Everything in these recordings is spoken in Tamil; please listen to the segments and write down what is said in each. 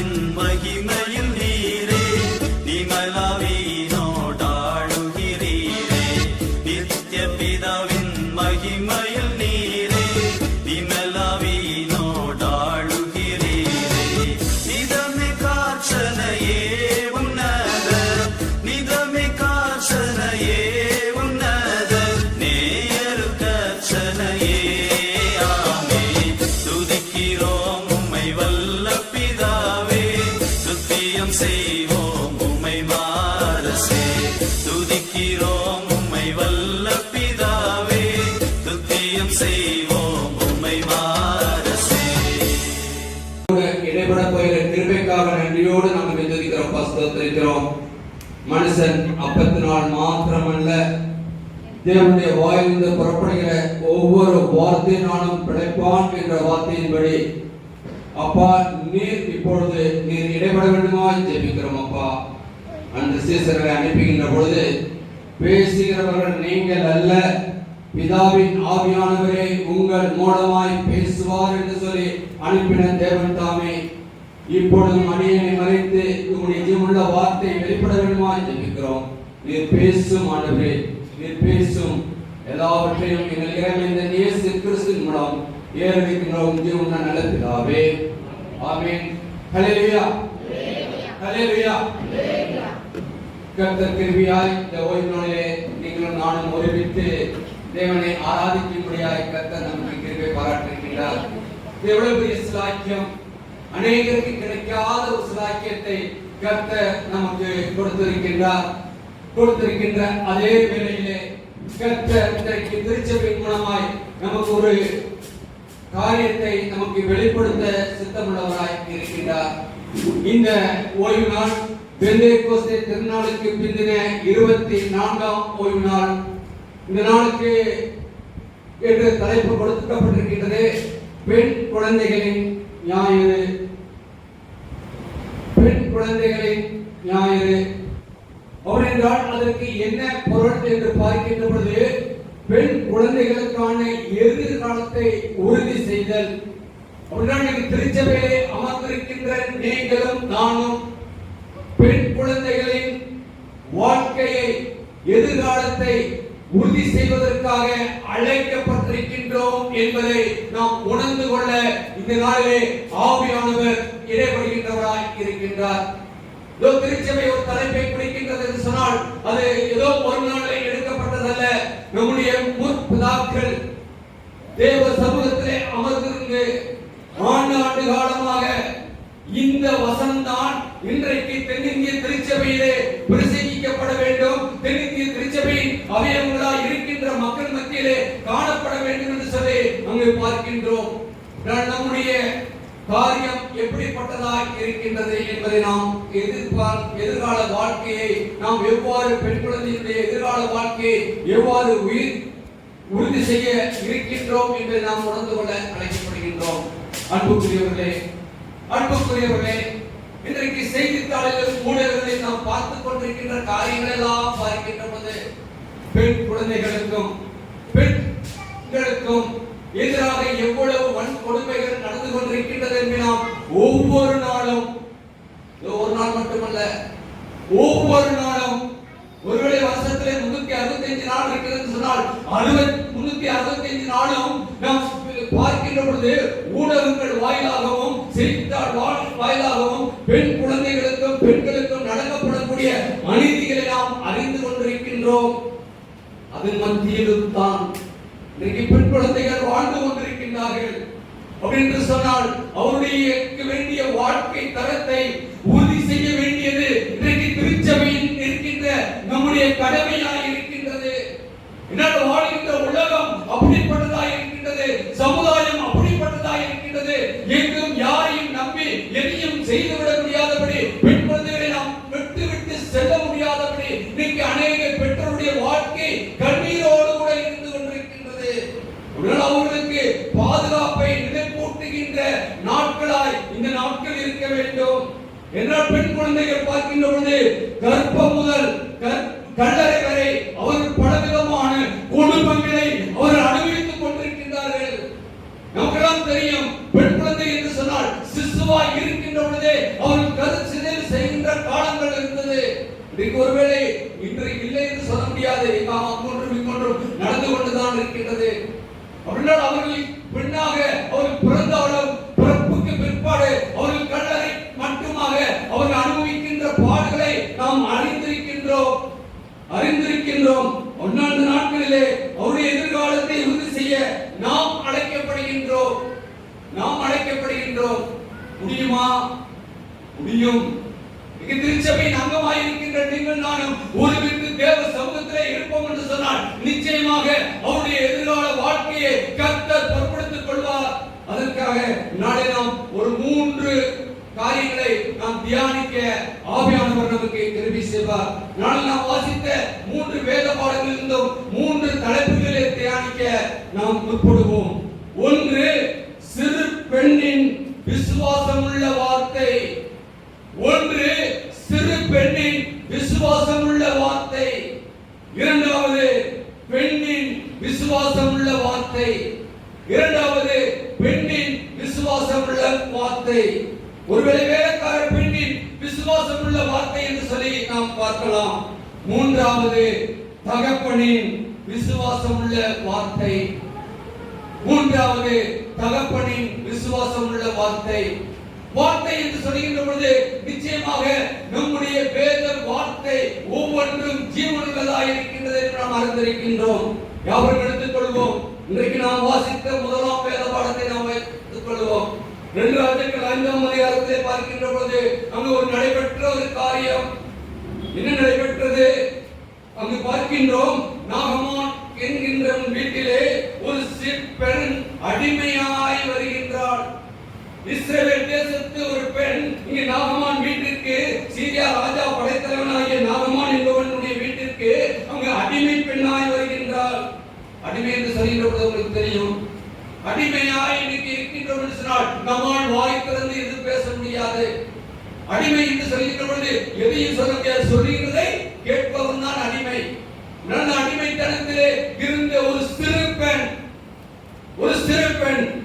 பிதாவின் மகிமையில் நீரே நிமலாவினோடாளுகிறீரே நித்திய பிதாவின் மகிமையில் நீரே நிமலாவினோடாளுகிறீரே நிதமே காற்றனையே உன்னத நிதமே காற்றனையே உன்னத நேயரு கற்றனையே ஆமே துதிக்கிறோம் உம்மை வல்ல பிதாவே துத்தியம் செய்வோம் உம்மை வாரசே துதிக்கிறோம் உம்மை வல்ல பிதாவே துத்தியம் செய்வோம் உம்மை வாரசே. இடைப்பட போகிற கிருபைக்காக நன்றியோடு நாங்கள் துதிக்கிறோம், ஸ்தோத்திரிக்கிறோம். மனுஷன் அப்பத்தினால் மாத்திரமல்ல, தேவனுடைய வாயிலிருந்து புறப்படுகிற ஒவ்வொரு வார்த்தையினாலும் பிழைப்பான் என்ற வார்த்தையின்படி அப்பா நீர் இப்பொழுது நீர் இடைபட வேண்டுமா ஜெபிக்கிறோம். அப்பா அந்த சீசர்களை அனுப்புகின்ற பொழுது பேசுகிறவர்கள் நீங்கள் அல்ல, பிதாவின் ஆவியானவரே உங்கள் மூலமாய் பேசுவார் என்று சொல்லி அனுப்பின தேவன் தாமே இப்பொழுதும் அடியனை மறைத்து உங்களுடைய ஜீவனுள்ள வார்த்தை வெளிப்பட வேண்டுமா ஜெபிக்கிறோம். நீர் பேசும் ஆண்டவரே, நீர் பேசும் எல்லாவற்றையும் எங்கள் இறைவன் இயேசு கிறிஸ்துவின் மூலம் ஏறெடுக்கின்றோம் ஜீவனுள்ள நல்ல பிதாவே, ஆமென். ஹல்லேலூயா, ஹல்லேலூயா. கர்த்தர் கிருபையாய் இந்த ஓய்வு நாளிலே நீங்களும் நானும் ஒருமித்து தேவனை ஆராதிக்கும்படியாய் கர்த்தர் நமக்கு கிருபை பாராட்டியிருக்கிறார். எவ்வளவு பெரிய சிலாக்கியம், அநேகருக்கு கிடைக்காத ஒரு சிலாக்கியத்தை கர்த்தர் நமக்கு கொடுத்திருக்கின்ற அதே வேளையிலே கர்த்தர் இன்றைக்கு திருச்சபையின் மூலமாய் நமக்கு ஒரு காரியத்தை நமக்கு வெளிப்படுத்த சித்தமுள்ளவராய் இருக்கின்றார். இந்த ஓய்வு நாள் பெந்தேகோஸ்தே திருநாளுக்கு பிந்தின 24ஆம் ஓய்வு நாள். இந்த நாளுக்கு என்று தலைப்பு கொடுக்கப்பட்டிருக்கின்றது பெண் குழந்தைகளின் ஞாயிறு. பெண் குழந்தைகளின் ஞாயிறு அவரென்றால் அதற்கு என்ன பொருள் என்று பார்க்கின்ற பொழுது, பெண் குழந்தைகளுக்கான எதிர்காலத்தை உறுதி செய்தல். அப்படின்னா திருச்சபையிலே அமர்ந்திருக்கின்ற நீங்களும் நானும் பெண் குழந்தைகளின் வாழ்க்கையை எதிர்காலத்தை உறுதி செய்வதற்காக அழைக்கப்பட்டிருக்கின்றோம் என்பதை நாம் உணர்ந்து கொள்ள இந்த நாளிலே ஆவியானவர் இடைபடுகின்றவராய் இருக்கின்றார். திருச்சபை ஒரு தலைப்பை குறிக்கின்றது என்று சொன்னால் அது ஏதோ ஒரு நாளில் எடுக்கப்பட்டதல்ல. நம்முடைய முற்பிதாக்கள் தேவ சமூகத்திலே அமர்ந்திருந்து ஆண்டு காலமாக இந்த வசனம்தான் இன்றைக்கு தென்னிந்திய திருச்சபையிலே பிரசங்கிக்கப்பட வேண்டும், தென்னிந்திய திருச்சபையின் அவயவங்களாய் இருக்கின்ற மக்கள் மத்தியிலே காணப்பட வேண்டும் என்று சொல்லி அங்கு பார்க்கின்றோம். நம்முடைய காரியம் எப்படிப்பட்டதாய் இருக்கின்றது என்பதை நாம் எதிர்கால வாழ்க்கையை நாம் எவ்வாறு பெண் குழந்தைகளுடைய எதிர்கால வாழ்க்கையை எவ்வாறு உறுதி செய்ய இருக்கின்றோம் என்பதை நாம் உணர்ந்து கொள்ள அழைக்கப்படுகின்றோம். அன்புக்குரியவர்களே, இன்றைக்கு செய்தித்தாளிலும் ஊடகங்களில் நாம் பார்த்துக் கொண்டிருக்கின்ற காரியங்கள் எல்லாம் பார்க்கின்ற போது பெண் குழந்தைகளுக்கும் பெண்களுக்கும் எதிராக எவ்வளவு வன்கொடுமைகள் நடந்து கொண்டிருக்கின்றது என்று நாம் ஒவ்வொரு நாளும், ஒரு நாள் மட்டுமல்ல, ஒவ்வொரு நாளும், ஒருவேளை வருஷத்திலே 365 நாள் இருக்கிறது சொன்னால் 365 நாளும் நாம் பார்க்கின்ற பொழுது ஊடகங்கள் வாயிலாகவும் செய்தித்தாள் வாயிலாகவும் பெண் குழந்தைகளுக்கும் பெண்களுக்கும் நடக்கப்படக்கூடிய அநீதிகளை நாம் அறிந்து கொண்டிருக்கின்றோம். அதன் மத்தியிலும் தான் இன்றைக்கு பெண் குழந்தைகள் வாழ்ந்து கொண்டிருக்கின்றார்கள். அப்படின்னு சொன்னால் அவருடைய வேண்டிய வாழ்க்கை தரத்தை உறுதி செய்ய வேண்டியது இன்றைக்கு திருச்சபையில் இருக்கின்ற நம்முடைய கடமையாய் இருக்கின்றது. என்னால் வாழ்கின்ற உலகம் அப்படிப்பட்டதாய் இருக்கின்றது, சமுதாயம் அப்படிப்பட்டதாய் இருக்கின்றது. எங்கும் யாரையும் நம்பி எதையும் செய்துவிட முடியாதபடி, பெண் குழந்தைகளை நாம் விட்டு செல்ல முடியாதபடி இன்னைக்கு அநேக பெற்றோருடைய வாழ்க்கை கண்ணீரோடு கூட இருந்து கொண்டிருக்கின்றது. அவர்களுக்கு பாதுகாப்பை நிலைப்பூட்டுகின்ற நாட்களாய் இந்த நாட்கள் இருக்க வேண்டும். என்றால் பெண் குழந்தைகள் பார்க்கின்ற பொழுது கர்ப்பம் முதல் கல்லறை வரை அவர்கள் பலவிதமான கொடுமைகளை அவர்கள் அனுபவித்துக் கொண்டிருக்கின்றார்கள். நமக்கெல்லாம் தெரியும், பெண் குழந்தை என்று சொன்னால் சிசுவாய் இருக்கின்ற பொழுதே அவர் இன்றைக்கு ஒருவேளை இன்றைக்கு இல்லை என்று சொல்ல முடியாது. அங்கொன்றும் இங்கொன்றும் நடந்து கொண்டுதான் இருக்கின்றது. அப்படின்னா அவர்கள் பெண்ணாக அவர்கள் பிறந்தாலும் பிறப்புக்கு பிற்பாடு அவர்கள் கல்லறை மட்டுமாக அவர்கள் அனுபவிக்கின்ற பாடுகளை நாம் அறிந்திருக்கின்றோம். ஒன்னாண்டு நாட்களிலே அவருடைய எதிர்காலத்தை உறுதி செய்ய நாம் அழைக்கப்படுகின்றோம். முடியுமா? முடியும். திருச்சபையின் அங்கமாய் இருக்கின்ற நீங்கள் நானும் ஒருமித்து தேவ சமூகத்திலே இருப்போம் என்று சொன்னால் நிச்சயமாக அவருடைய எதிர்கால வாழ்க்கையை கர்த்தர் பொறுப்படுத்திக் கொள்வார். அதற்காக நாளை நாம் ஒரு 3 காரியங்களை நாம் தியானிக்க ஆவியானவர் நமக்கு கிருபை செய்வார். நாளை நாம் வாசித்த 3 வேத பாடங்களிலிருந்தும் 3 தலைப்புகளை தியானிக்க நாம் முற்படுவோம். 1, சிறு பெண்ணின் விசுவாசமுள்ள வார்த்தை. 1, சிறு பெண்ணின் விசுவாசமுள்ள வார்த்தை. 2வது, பெண்ணின் விசுவாசமுள்ள வார்த்தை. 2வது, பெண்ணின் விசுவாசமுள்ள வார்த்தை. ஒருவேளை வேலைக்கார பெண்ணின் விசுவாசமுள்ள வார்த்தை என்று சொல்லி நாம் பார்க்கலாம். 3வது, தகப்பனின் விசுவாசமுள்ள வார்த்தை. 3வது, தகப்பனின் விசுவாசமுள்ள வார்த்தை. வார்த்தை என்று சொல்கின்ற பொழுது நிச்சயமாக நம்முடைய வேத வார்த்தை ஒவ்வொன்றும் ஜீவனுள்ளதாக இருக்கின்றது என்று நாம் அறிந்திருக்கின்றோம். யாவரும் எடுத்துக்கொள்வோம். இன்றைக்கு நாம் வாசித்த 1ஆம் வேத பாடத்தை நாம் எடுத்துக்கொள்வோம். 2 ராஜாக்கள் 5ஆம் அதிகாரத்தை பார்க்கின்ற பொழுது அங்கு ஒரு நடைபெற்ற ஒரு காரியம். என்ன நடைபெற்றது? அங்கு பார்க்கின்றோம், நாகமான் என்கின்ற வீட்டிலே ஒரு பெண் அடிமையாய் வருகின்றாள். இஸ்ரவேல் தேசத்து ஒரு பெண் இங்கே நாகமான் வீட்டிற்கு, சீரியா ராஜா படைத்தலைவனாகிய நாகமான் என்பவனுடைய வீட்டிற்கு அங்கு அடிமை பெண்ணாய் வருகின்றாள். அடிமை என்று சொல்கின்ற பொழுது உங்களுக்கு தெரியும், அடிமையாய் இன்னைக்கு இருக்கின்றோம் என்று சொன்னால் நம்மால் வாய் திறந்து எதுவும் பேச முடியாது. அடிமை என்று சொல்கின்ற பொழுது எதையும் சொல்ல முடியாது. சொல்லுகிறதை கேட்பவன் தான் அடிமை. அடிமைத்தனத்திலே இருந்த ஒரு சிறு பெண்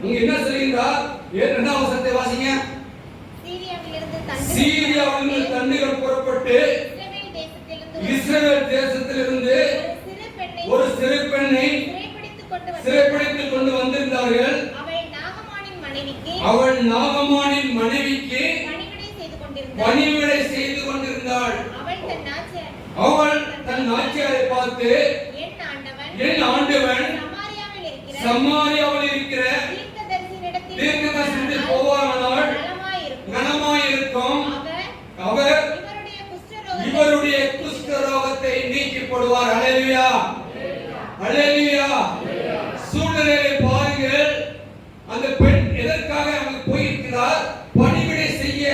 அங்க என்ன சொல்கிறார்? 2ஆம் வசனத்தை வாசிங்க. சீரியாவிலிருந்து தண்ணீர் புறப்பட்டு இஸ்ரவேல் தேசத்திலிருந்து ஒரு சிறு பெண்ணை சிறைப்பிடித்துக் கொண்டு வந்திருந்தார்கள். அவள் நாகமானின் மனைவிக்கு பணிவிடை செய்து கொண்டிருந்தாள். அவள் தன் நாச்சியாரை பார்த்து, என் ஆண்டவன் சமாரியாவில் இருக்கிற தீர்க்கதரிசியிடத்தில் போவாரானால் கனமாயிருக்கும். அவர் இவருடைய குஷ்டரோகத்தை நீக்கி போடுவார். அல்லேலூயா, அல்லேலூயா. சூழ்நிலையை பாருங்கள். அந்த பெண் எதற்காக அங்கு போயிருக்கிறார்? பணிவிடை செய்ய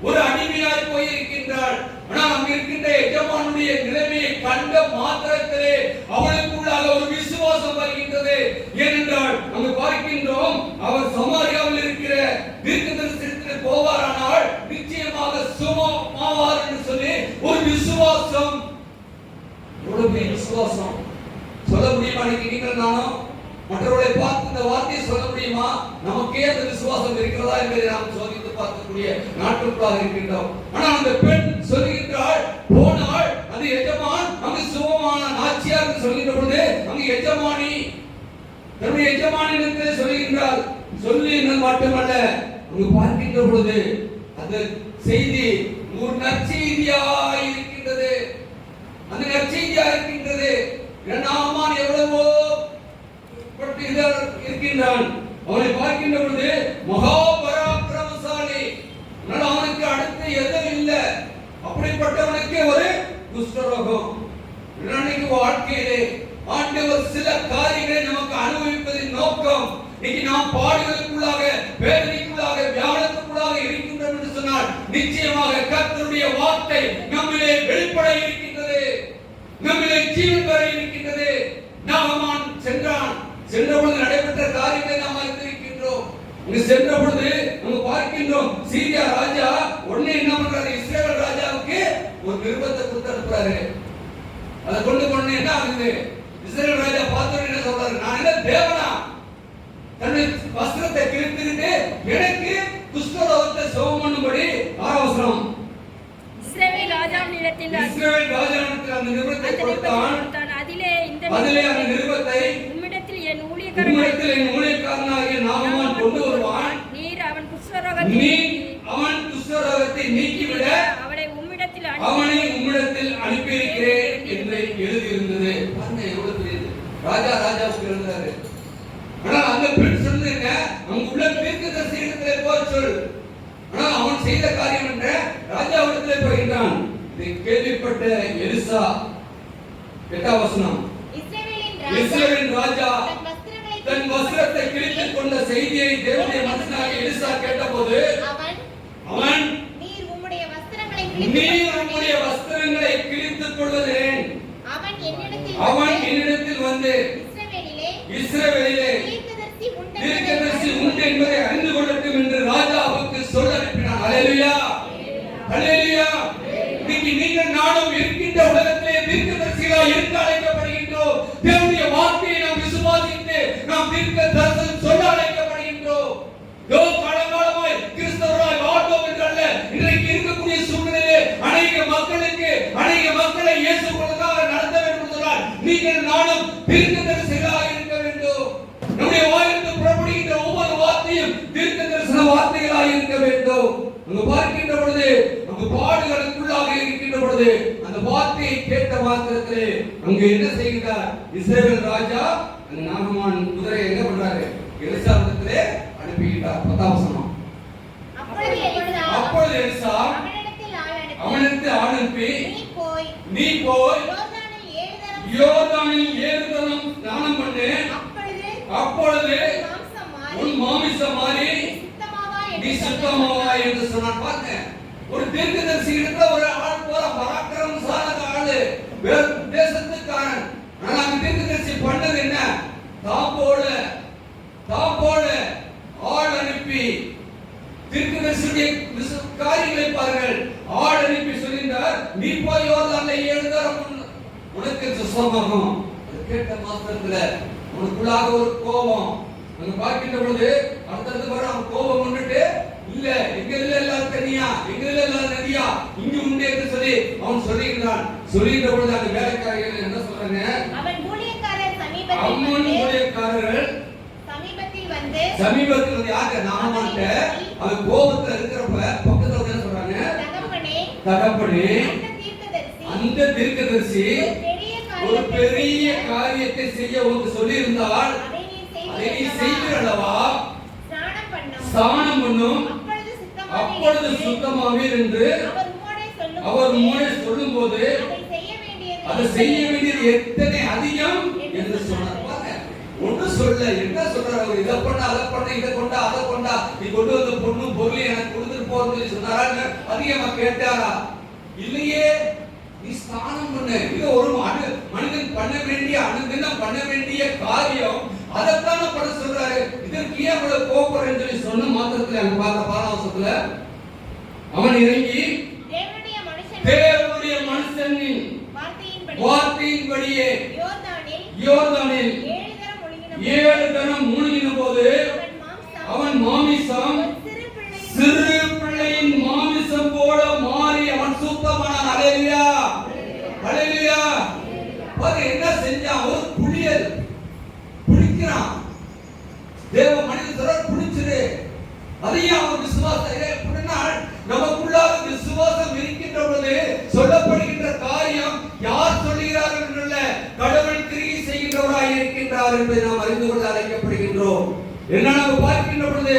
ஒரு அடிமையாய் போயிருக்கின்றாள். ஆனால் அங்கு இருக்கின்ற எஜமானுடைய நிலைமையை கண்ட மாத்திரத்திலே அவளுக்குள்ளாக ஒரு விசுவாசம் வருகின்றது. ஏனென்றால் அங்கு பார்க்கின்றோம், அவர் சமாரியாவில் இருக்கிற தீர்க்கதரிசியிடத்தில் போவாரானால் நிச்சயமாக சுகமாவார் என்று சொல்லி ஒரு விசுவாசம். எவ்வளவு விசுவாசம் சொல்ல முடியுமா? நீங்கள் நானும் மற்றவர்களை பார்த்து இந்த வார்த்தையை சொல்ல முடியுமா? நமக்கே அந்த விசுவாசம் இருக்கிறதா என்பதை நாம் சோதித்து பார்க்கக்கூடிய நாட்களுக்காக இருக்கின்றோம். ஆனால் அந்த பெண் சொல்லுகின்றாள், போனாள். அது எஜமான் அங்கு சுகமான நாச்சியார் என்று சொல்கின்ற பொழுது அங்கு எஜமானி தன்னுடைய எஜமானிடத்தில் சொல்லுகின்றார். சொல்லி மட்டுமல்ல, அங்கு பார்க்கின்ற பொழுது அந்த செய்தி ஒரு நற்செய்தியாய் இருக்கின்றது. அந்த நற்செய்தியாய் இருக்கின்றது. நாகமான் எவ்வளவோ இருக்கின்றான். அவனை பார்க்கின்ற பொழுது மகா பராக்கிரமசாலி. அவனுக்கு அடுத்து எதுவும் இல்லை. அப்படிப்பட்டவனுக்கு ஒரு குஷ்டரோகம். இன்னைக்கு வாழ்க்கையிலே ஆண்டவர் சில காரியங்களை நமக்கு அனுபவிப்பதின் நோக்கம், இன்னைக்கு நாம் பாடுகளுக்குள்ளாக, வேதனைக்குள்ளாக, வியாழத்துக்குள்ளாக இருக்கின்றோம் என்று சொன்னால் நிச்சயமாக கர்த்தருடைய வார்த்தை நம்மிலே வெளிப்பட இருக்கின்றது, நம்மிலே ஜீவன் வர இருக்கின்றது. நாகமான் சென்றான். சென்ற பொழுது நடைபெற்ற காரியத்தை நாம் அறிந்திருக்கின்றோம். இங்கு சென்ற பொழுது நம்ம பார்க்கின்றோம், சீரியா ராஜா உடனே என்ன பண்றாரு? இஸ்ரவேல் ராஜாவுக்கு ஒரு நிருபத்தை கொடுத்து அனுப்புறாரு. அதை கொண்டு என்ன ஆகுது? இஸ்ரவேல் ராஜா பார்த்தோம் என்ன சொல்றாரு? நான் என்ன தேவனா? தன்னுடைய வஸ்திரத்தை கிழித்துக்கிட்டு எனக்கு குஷ்டரோகத்தை சுகம் பண்ணும்படி ஆலோசனம். இஸ்ரவேல் ராஜாவினிடத்தில் அவனிடத்தில் இஸ்ரவேல் ராஜாவிடத்தில் அந்த நிருபத்தை கொடுத்தான். அதிலே அந்த நிருபத்தை உம்மிடத்தில் என் ஊழியக்காரனாகிய நாகமான் கொண்டு வருவான். நீர் அவன் குஷ்டரோகத்தை நீக்கிவிட அவனை உம்மிடத்தில் அனுப்பியிருக்கிறேன் என்று எழுதியிருந்தது. ராஜாவுக்கு எழுந்தாரு. ஆனால் அந்த பெண் சொன்னீங்க, அங்க உள்ள தீர்க்கதரிசியிடத்திலே போய் சொல். ஆனால் அவன் செய்த காரியம் என்ற ராஜாவிடத்திலே போகின்றான். இதை கேள்விப்பட்ட எலிசா, 8ஆம் வசனம், இஸ்ரவேலின் ராஜா தன் வஸ்திரத்தை கிழித்துக் கொண்ட செய்தியை தேவனுடைய மனுஷனாகிய எலிசா கேட்டபோது அவன் நீர் உம்முடைய வஸ்திரங்களை கிழித்துக் கொள்வதேன்? அவன் என்னிடத்தில் வந்து இஸ்ரவேலிலே தீர்க்கதரிசி உண்டு என்பதை அறிந்து கொள்ளட்டும் என்று ராஜாவுக்கு சொல்ல அனுப்பினான். அல்லேலூயா, அல்லேலூயா. இன்னைக்கு நீங்கள் நானும் இருக்கின்ற உலகத்திலே தீர்க்கதரிசிகளாய் இருக்க அழைக்கப்படுகின்றோம். தேவனுடைய வார்த்தையை நாம் விசுவாசித்து நாம் தீர்க்க தரிசனம் சொல்ல அழைக்கப்படுகின்றோம். காலகாலமாய் கிறிஸ்தவராய் வாழ்வோம் என்றல்ல, இன்றைக்கு இருக்கக்கூடிய சூழ்நிலையிலே அநேக மக்களை இயேசுவுக்காக நடத்த வேண்டும் என்றால் நீங்கள் நானும் தீர்க்கதரிசிகளாக இருக்க வேண்டும். நம்முடைய வாயிலிருந்து புறப்படுகின்ற ஒவ்வொரு வார்த்தையும் தீர்க்கதரிசன வார்த்தைகளாக இருக்க வேண்டும். அங்கு பார்க்கின்ற பொழுது, அங்கு பாடுகளுக்குள்ளாக இருக்கின்ற பொழுது அந்த வார்த்தையை கேட்ட மாத்திரத்திலே அங்கு என்ன செய்கிறார்? இஸ்ரவேல் ராஜா அந்த நாகமான் குதிரையை என்ன பண்றாரு? எலிசாவிடத்திலே அனுப்பிவிட்டார். 10ஆம் வசனம். அப்பொழுது எலிசா அவனிடத்தில் ஆள் அனுப்பி, நீ போய் யோர்தானில் 7 தரம் ஸ்நானம் பண்ணு. அப்பொழுது உன் மாமிசம் மாறி நீ சுத்தமாவா என்று சொன்னான். பாருங்க, ஒரு தீர்க்கதரிசி இடத்துல ஒரு ஆள் போற பராக்கிரமசாலி ஆளு, வேறு தேசத்துக்காரன். ஆனா அந்த தீர்க்கதரிசி பண்ணது என்ன? தாம்போல ஆள் அனுப்பி தீர்க்கதரிசியுடைய காரியங்களை பாருங்கள். ஆள் அனுப்பி சொல்லினார், நீ போய் யோர்தான்ல 7 தரம் உனக்கு சுத்தமாகும். கேட்ட மாத்திரத்துல உனக்குள்ளாக ஒரு கோபம் அங்க பார்க்கின்ற பொழுது அடுத்தது வர அவன் கோபம் கொண்டுட்டு, இல்ல எங்க எல்லாம் தனியா, எங்க எல்லாம் நதியா, இங்க உண்டு என்று சொல்லி அவன் சொல்லுகிறான். சொல்லுகின்ற பொழுது அந்த வேலைக்காரர்கள் என்ன சொல்றாங்க? அவன் ஊழியக்காரர்கள் சமீபத்தில் வந்து யாரு? நாகமான்ட்ட அவன் கோபத்துல இருக்கிறப்ப பக்கத்துல வந்து என்ன சொல்றாங்க? தகப்பனே, அந்த தீர்க்கதரிசி ஒரு பெரிய காரியத்தை செய்ய உனக்கு சொல்லி இருந்தால் அதை நீ செய்வீரல்லவா? ஸ்நானம் பண்ணும், அப்பொழுது சுத்தமாவீர் என்று அவர் உம்மோடே சொல்லும்போது அதை செய்ய வேண்டியது எத்தனை அதிகம் என்று சொன்னார். ஒண்ணு சொல்ல என்ன சொல்றாரு? அவர் இதை பண்ண, அதை பண்ண, இதை கொண்டா, அதை கொண்டா, நீ கொண்டு வந்த பொண்ணு பொருளை எனக்கு கொடுத்துட்டு போறது சொன்னாரா? அதிகமா கேட்டாரா? இல்லையே. நீ ஸ்நானம் பண்ணு. இது ஒரு மனிதன் பண்ண வேண்டிய, அனுதினம் பண்ண வேண்டிய காரியம். அதைத்தான பண்ண சொல்றாரு. இதற்கு ஏன் அவ்வளவு கோபப்படுறேன்னு சொல்லி சொன்ன மாத்திரத்துல அங்க பார்த்த 4ஆம் வசனத்துல அவன் இறங்கி தேவனுடைய மனுஷனின் வார்த்தையின்படியே யோர்தானில் 7 தரம் மூழ்கின போது அவன் மாமிசம் சிறு பிள்ளையின் மாமிசம் போல மாறி அவன் சுத்தமானான். அல்லேலூயா, அல்லேலூயா. பாரு என்ன செஞ்சான்? ஒரு புளியல் புளிக்கிறான். தேவ மனிதர் புளிச்சிரு. அதையும் அவன் விசுவாசம் நமக்குள்ளாக விசுவாசம் இருக்கின்ற பொழுது சொல்லப்படுகின்ற காரியம் யார் சொல்லுகிறார்கள் என்றல்ல, கடவுள் கிரியை செய்கின்றவராய் இருக்கின்றார் என்பதை நாம் அறிந்து கொள்ள அழைக்கப்படுகின்றோம். என்ன நாம் பார்க்கின்ற பொழுது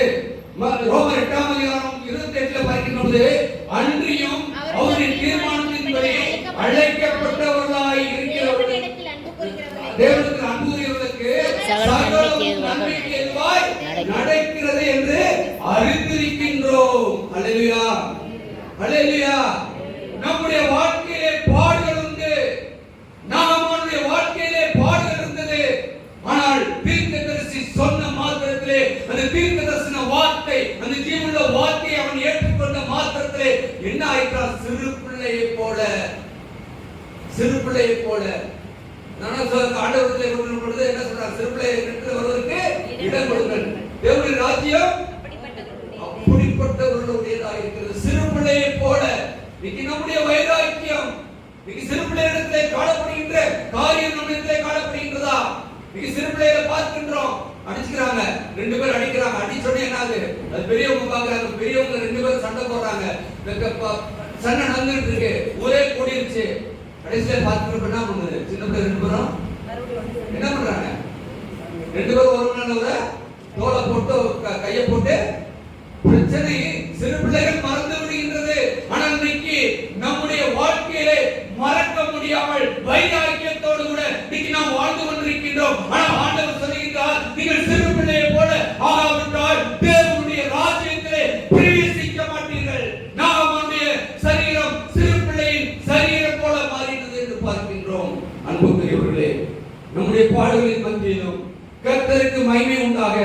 ரோமர் 8ஆம் அதிகாரம் 28ல பார்க்கின்ற பொழுது அன்றியும் அவரின் தீர்மானத்தின்படி அழைக்கப்பட்டவர்களாய் இருக்கிறவர்கள் தேவனுக்கு அன்பு கூறுகிறவர்களுக்கு நன்மைக்கு ஏதுவாய் நடக்கிறது என்று அறிந்திருக்கின்றோம். அல்லேலூயா, அல்லேலூயா. நம்முடைய வாழ்க்கையிலே பாடுகள் உண்டு. நாகமானுடைய வாழ்க்கையிலே பாடுகள் இருந்தது. ஆனால் தீர்க்கதரிசி சொன்ன மாத்திரத்திலே அந்த தீர்க்கதரிசன வார்த்தை, அந்த ஜீவனுள்ள வார்த்தையை அவன் ஏற்றுக்கொண்ட மாத்திரத்திலே என்ன ஆயிட்டான்? சிறு பிள்ளையைப் போல ஆண்டவரத்திலே கொண்டு பொழுது என்ன சொல்றார்? சிறு பிள்ளையை வருவதற்கு இடம் கொடுங்கள். தேவனுடைய ராஜ்யம் அப்படிப்பட்டவர்களுடையதாக இருக்கிறது. சிறு பிள்ளையைப் போல இன்னைக்கு நம்முடைய வைராக்கியம் இன்னைக்கு சிறு பிள்ளைகளிடத்திலே காணப்படுகின்ற காரியம் நம்மிடத்திலே காணப்படுகின்றதா? இன்னைக்கு சிறு பிள்ளைகளை பார்க்கின்றோம், அடிச்சுக்கிறாங்க, 2 பேர் அடிக்கிறாங்க, அடிச்சோடனே என்னது, அது பெரியவங்க பாக்குறாங்க, பெரியவங்க 2 பேரும் சண்டை போடுறாங்க, சண்டை நடந்துட்டு இருக்கு, ஊரே கூடிருச்சு. கடைசியில பார்த்துட்டு என்ன பண்ணுது, சின்ன பிள்ளை 2 பேரும் என்ன பண்றாங்க, 2 பேரும் ஒரு நாள் தோலை போட்டு கையை போட்டு பிரச்சனை சிறு பிள்ளைகள் மறந்து விடுகின்றது. ஆனால் இன்னைக்கு நம்முடைய வாழ்க்கையிலே மறக்க முடியாமல் வைராக்கியத்தோடு கூட இன்னைக்கு நாம் வாழ்ந்து கொண்டிருக்கின்றோம். ஆனால் ஆண்டவர் சொல்லுகிறார், நீங்கள் சிறு பிள்ளையை போல ஆகாவிட்டால் தேவனுடைய ராஜ்யத்திலே பிரவேசிக்க மாட்டீர்கள். நம்முடைய சரீரம் சிறு பிள்ளையின் சரீரம் போல மாறினது என்று பார்க்கின்றோம். அன்புக்குரியவர்களே, நம்முடைய பாடுகளின் மத்தியிலும் கர்த்தருக்கு மகிமை உண்டாக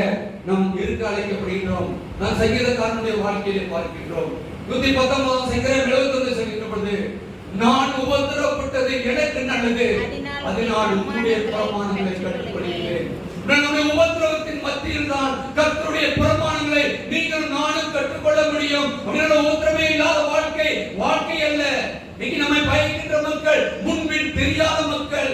நாம் இருக்க அழைக்கப்படுகின்றோம். நாம் சங்கீதக்காரனுடைய வாழ்க்கையிலே பார்க்கின்றோம். 119 சங்கீதம் 71 சொல்கின்ற பொழுது, நான் உபத்திரவப்பட்டது எனக்கு நல்லது, அதனால் உம்முடைய பிரமாணங்களை கற்றுக்கொள்கிறேன். நம்முடைய உபத்திரவத்தின் மத்தியில் தான் கர்த்தருடைய பிரமாணங்களை நீங்கள் நானும் கற்றுக்கொள்ள முடியும். அப்படின்னா உபத்திரமே இல்லாத வாழ்க்கை அல்ல. இன்னைக்கு நம்மை பயக்கின்ற மக்கள் முன்பின் தெரியாத மக்கள்.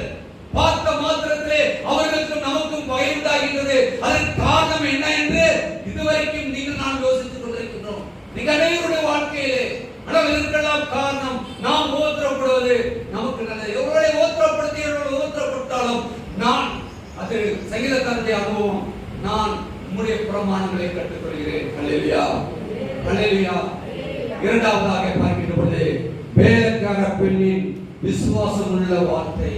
பார்த்த மாத்திரத்திலே அவர்களுக்கும் நமக்கும் பயம் உண்டாகின்றது. அதற்கு காரணம் என்ன என்று இதுவரைக்கும் நீங்கள் நான் யோசித்துக் கொண்டிருக்கின்றோம். நீங்க அனைவருடைய வாழ்க்கையிலே ஆனால் இதற்கெல்லாம் காரணம் நாம் உபத்திரப்படுவது நமக்கு நல்லது. எவர்களை உபத்திரப்படுத்தாலும் நான் அது சங்கீதக்காரனுடைய அனுபவம், நான் உம்முடைய பிரமாணங்களை கற்றுக்கொள்கிறேன். அல்லேலூயா, அல்லேலூயா. இரண்டாவதாக பார்க்கின்ற பொழுது, வேலைக்கார பெண்ணின் விசுவாசம் உள்ள வார்த்தை.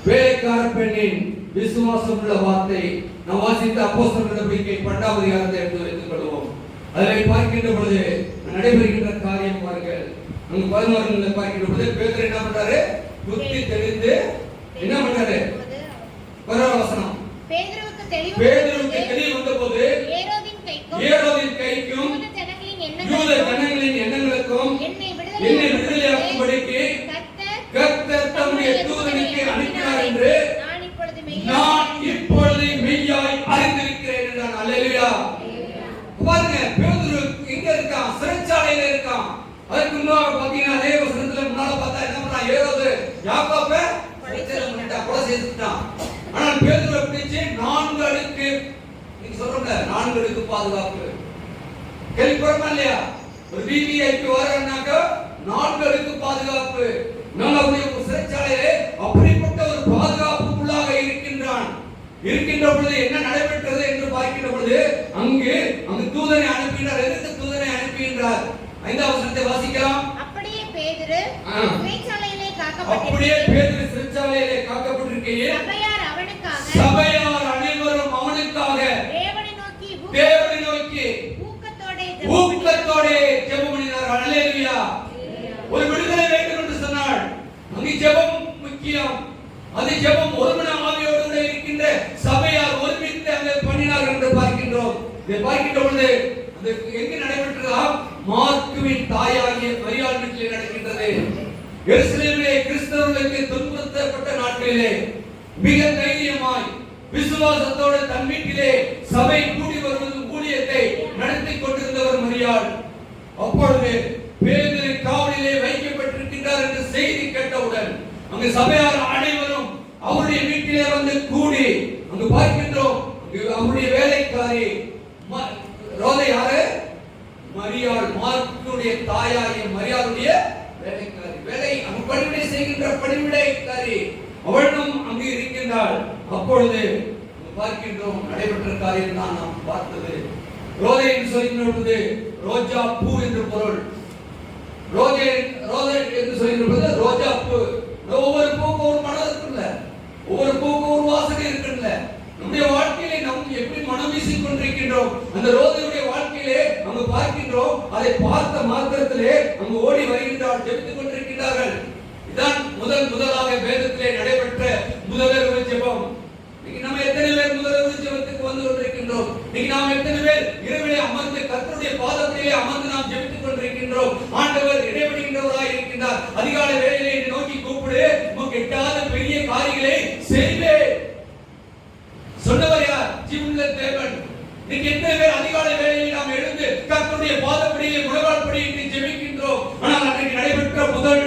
வேலைக்கார பெண்ணின் விசுவாசம் உள்ள வார்த்தை. நாம் வாசித்த அப்போஸ்தலர் நடவடிக்கை 12வது அதிகாரத்தை எடுத்து வைத்துக் கொள்வோம். அதில் பார்க்கின்ற பொழுது நடைபெறுகின்ற காரியம் பாருங்கள். அங்கு 11 பார்க்கின்ற பொழுது பேதுரு என்ன பண்றாரு, புத்தி தெளிந்து என்ன பண்றாரு, பரவசனம். பேதுருவுக்கு தெளிவு வந்தபோது ஏரோதின் கைக்கும் யூத ஜனங்களின் எண்ணங்களுக்கும் என்னை விடுதலையாக்கும்படிக்கு கர்த்தர் தம்முடைய தூதனுக்கு அனுப்பினார் என்று நான் இப்பொழுது மெய்யாய் அறிந்திருக்கிறேன் என்றான். அல்லேலூயா. பாருங்க, பேதுரு எங்க இருக்கான், சிறைச்சாலையில இருக்கான். அதுக்கு முன்னால பாத்தீங்கன்னா அதே வசனத்துல முன்னால பார்த்தா என்ன பண்றான், ஏரோது யாக்கோபை கொலை செய்துட்டான். ஆனால் பேதுரு பிடிச்சு 4 அடுக்கு, நீங்க சொல்றீங்க 4 அடுக்கு பாதுகாப்பு கேள்விப்படுமா இல்லையா? ஒரு விவிஐபி வரனாக்க 4 அடுக்கு பாதுகாப்பு. நம்முடைய சிறைச்சாலையிலே அப்படிப்பட்ட ஒரு பாதுகாப்புக்குள்ளாக இருக்கின்ற பொழுது என்ன நடைபெற்றது என்று பார்க்கின்ற பொழுது அங்கு தூதனை அனுப்பினார். எதற்கு தூதனை அனுப்புகின்றார்? 5வது வசனத்தை வாசிக்கலாம். அப்படியே பேதுரு சிறைச்சாலையிலே காக்கப்பட்டிருக்கையில் சபையார் அனைவரும் அவனுக்காக தேவனை நோக்கி ஊக்கத்தோட ஜெபம் பண்ணினார். அல்லேலூயா. ஒரு விடுதலை வேண்டும் என்று சொன்னாள். அங்கு ஜெபம் முக்கியம். அது ஜெபம் ஒருமன ஆவியோடு கூட இருக்கின்ற சபையார் ஒருமித்து அங்கே பண்ணினார்கள் என்று பார்க்கின்றோம். இதை பார்க்கின்ற பொழுது அது எங்கு நடைபெற்றதா? மார்க்குவின் தாயாகிய மரியாள் வீட்டிலே நடக்கின்றது. எருசலேமிலே கிறிஸ்தவர்களுக்கு துன்புறுத்தப்பட்ட நாட்களிலே மிக தைரியமாய் விசுவாசத்தோடு தன் வீட்டிலே சபை கூடி வருவது ஊழியத்தை நடத்தி கொண்டிருந்தவர் மரியாள். அப்பொழுது பேதுரு காவலிலே வைக்கப்பட்டிருக்கின்றார் என்ற செய்தி கேட்டவுடன் அங்கு சபையார் அனைவரும் அவருடைய வீட்டிலே வந்து கூடி அங்கு பார்க்கின்றோம். அவருடைய வேலைக்காரி ரோதை யாரு? மரியாள், மார்க்குடைய தாயாகிய மரியாளுடைய வேலைக்காரி. வேலை பணிவிடை செய்கின்ற பணிவிடைக்காரி அவளும் அங்கு இருக்கின்றாள். அப்பொழுது பார்க்கின்றோம் நடைபெற்ற காரியம் தான் நாம் பார்த்தது. ரோதை என்று சொல்கின்ற ரோஜா பூ என்று பொருள். ரோஜை என்று சொல்கின்ற ரோஜா பூ. ஒவ்வொரு பூக்கும் ஒரு மனம் இருக்குல்ல, ஒவ்வொரு பூக்கும் ஒரு வாசனை இருக்குல்ல. நம்முடைய வாழ்க்கையிலே நாம் எப்படி மனம் வீசிக் கொண்டிருக்கின்றோம். அந்த ரோதையுடைய வாழ்க்கையிலே அங்கு பார்க்கின்றோம். அதை பார்த்த மாத்திரத்திலே அங்கு ஓடி வருகின்றார், ஜெபித்துக் கொண்டிருக்கின்றார்கள். இதான் முதலாக வேதத்திலே நடைபெற்ற முதல் ஜெபம். இன்னைக்கு நம்ம எத்தனை பேர் முதல் ஜெபத்துக்கு வந்து கொண்டிருக்கின்றோம்? இன்னைக்கு நாம் எத்தனை பேர் இரவிலே அமர்ந்து கர்த்தருடைய பாதத்திலே அமர்ந்து நாம் ஜெபித்துக் கொண்டிருக்கின்றோம்? ஆண்டவர் இடைவெளிகின்றவராய் இருக்கின்றார். அதிகாலை வேளையிலே நோக்கி கூப்பிடு, உமக்கு எட்டாத பெரிய காரியங்களை செய்வேன் சொன்னவர் யார்? ஜீவனுள்ள தேவன். இன்னைக்கு எத்தனை பேர் அதிகாலை வேளையிலே நாம் எழுந்து கர்த்தருடைய பாதப்படியிலே முழங்கால் படியிட்டு ஜெபிக்கின்றோம்? ஆனால் அன்றைக்கு நடைபெற்ற முதல்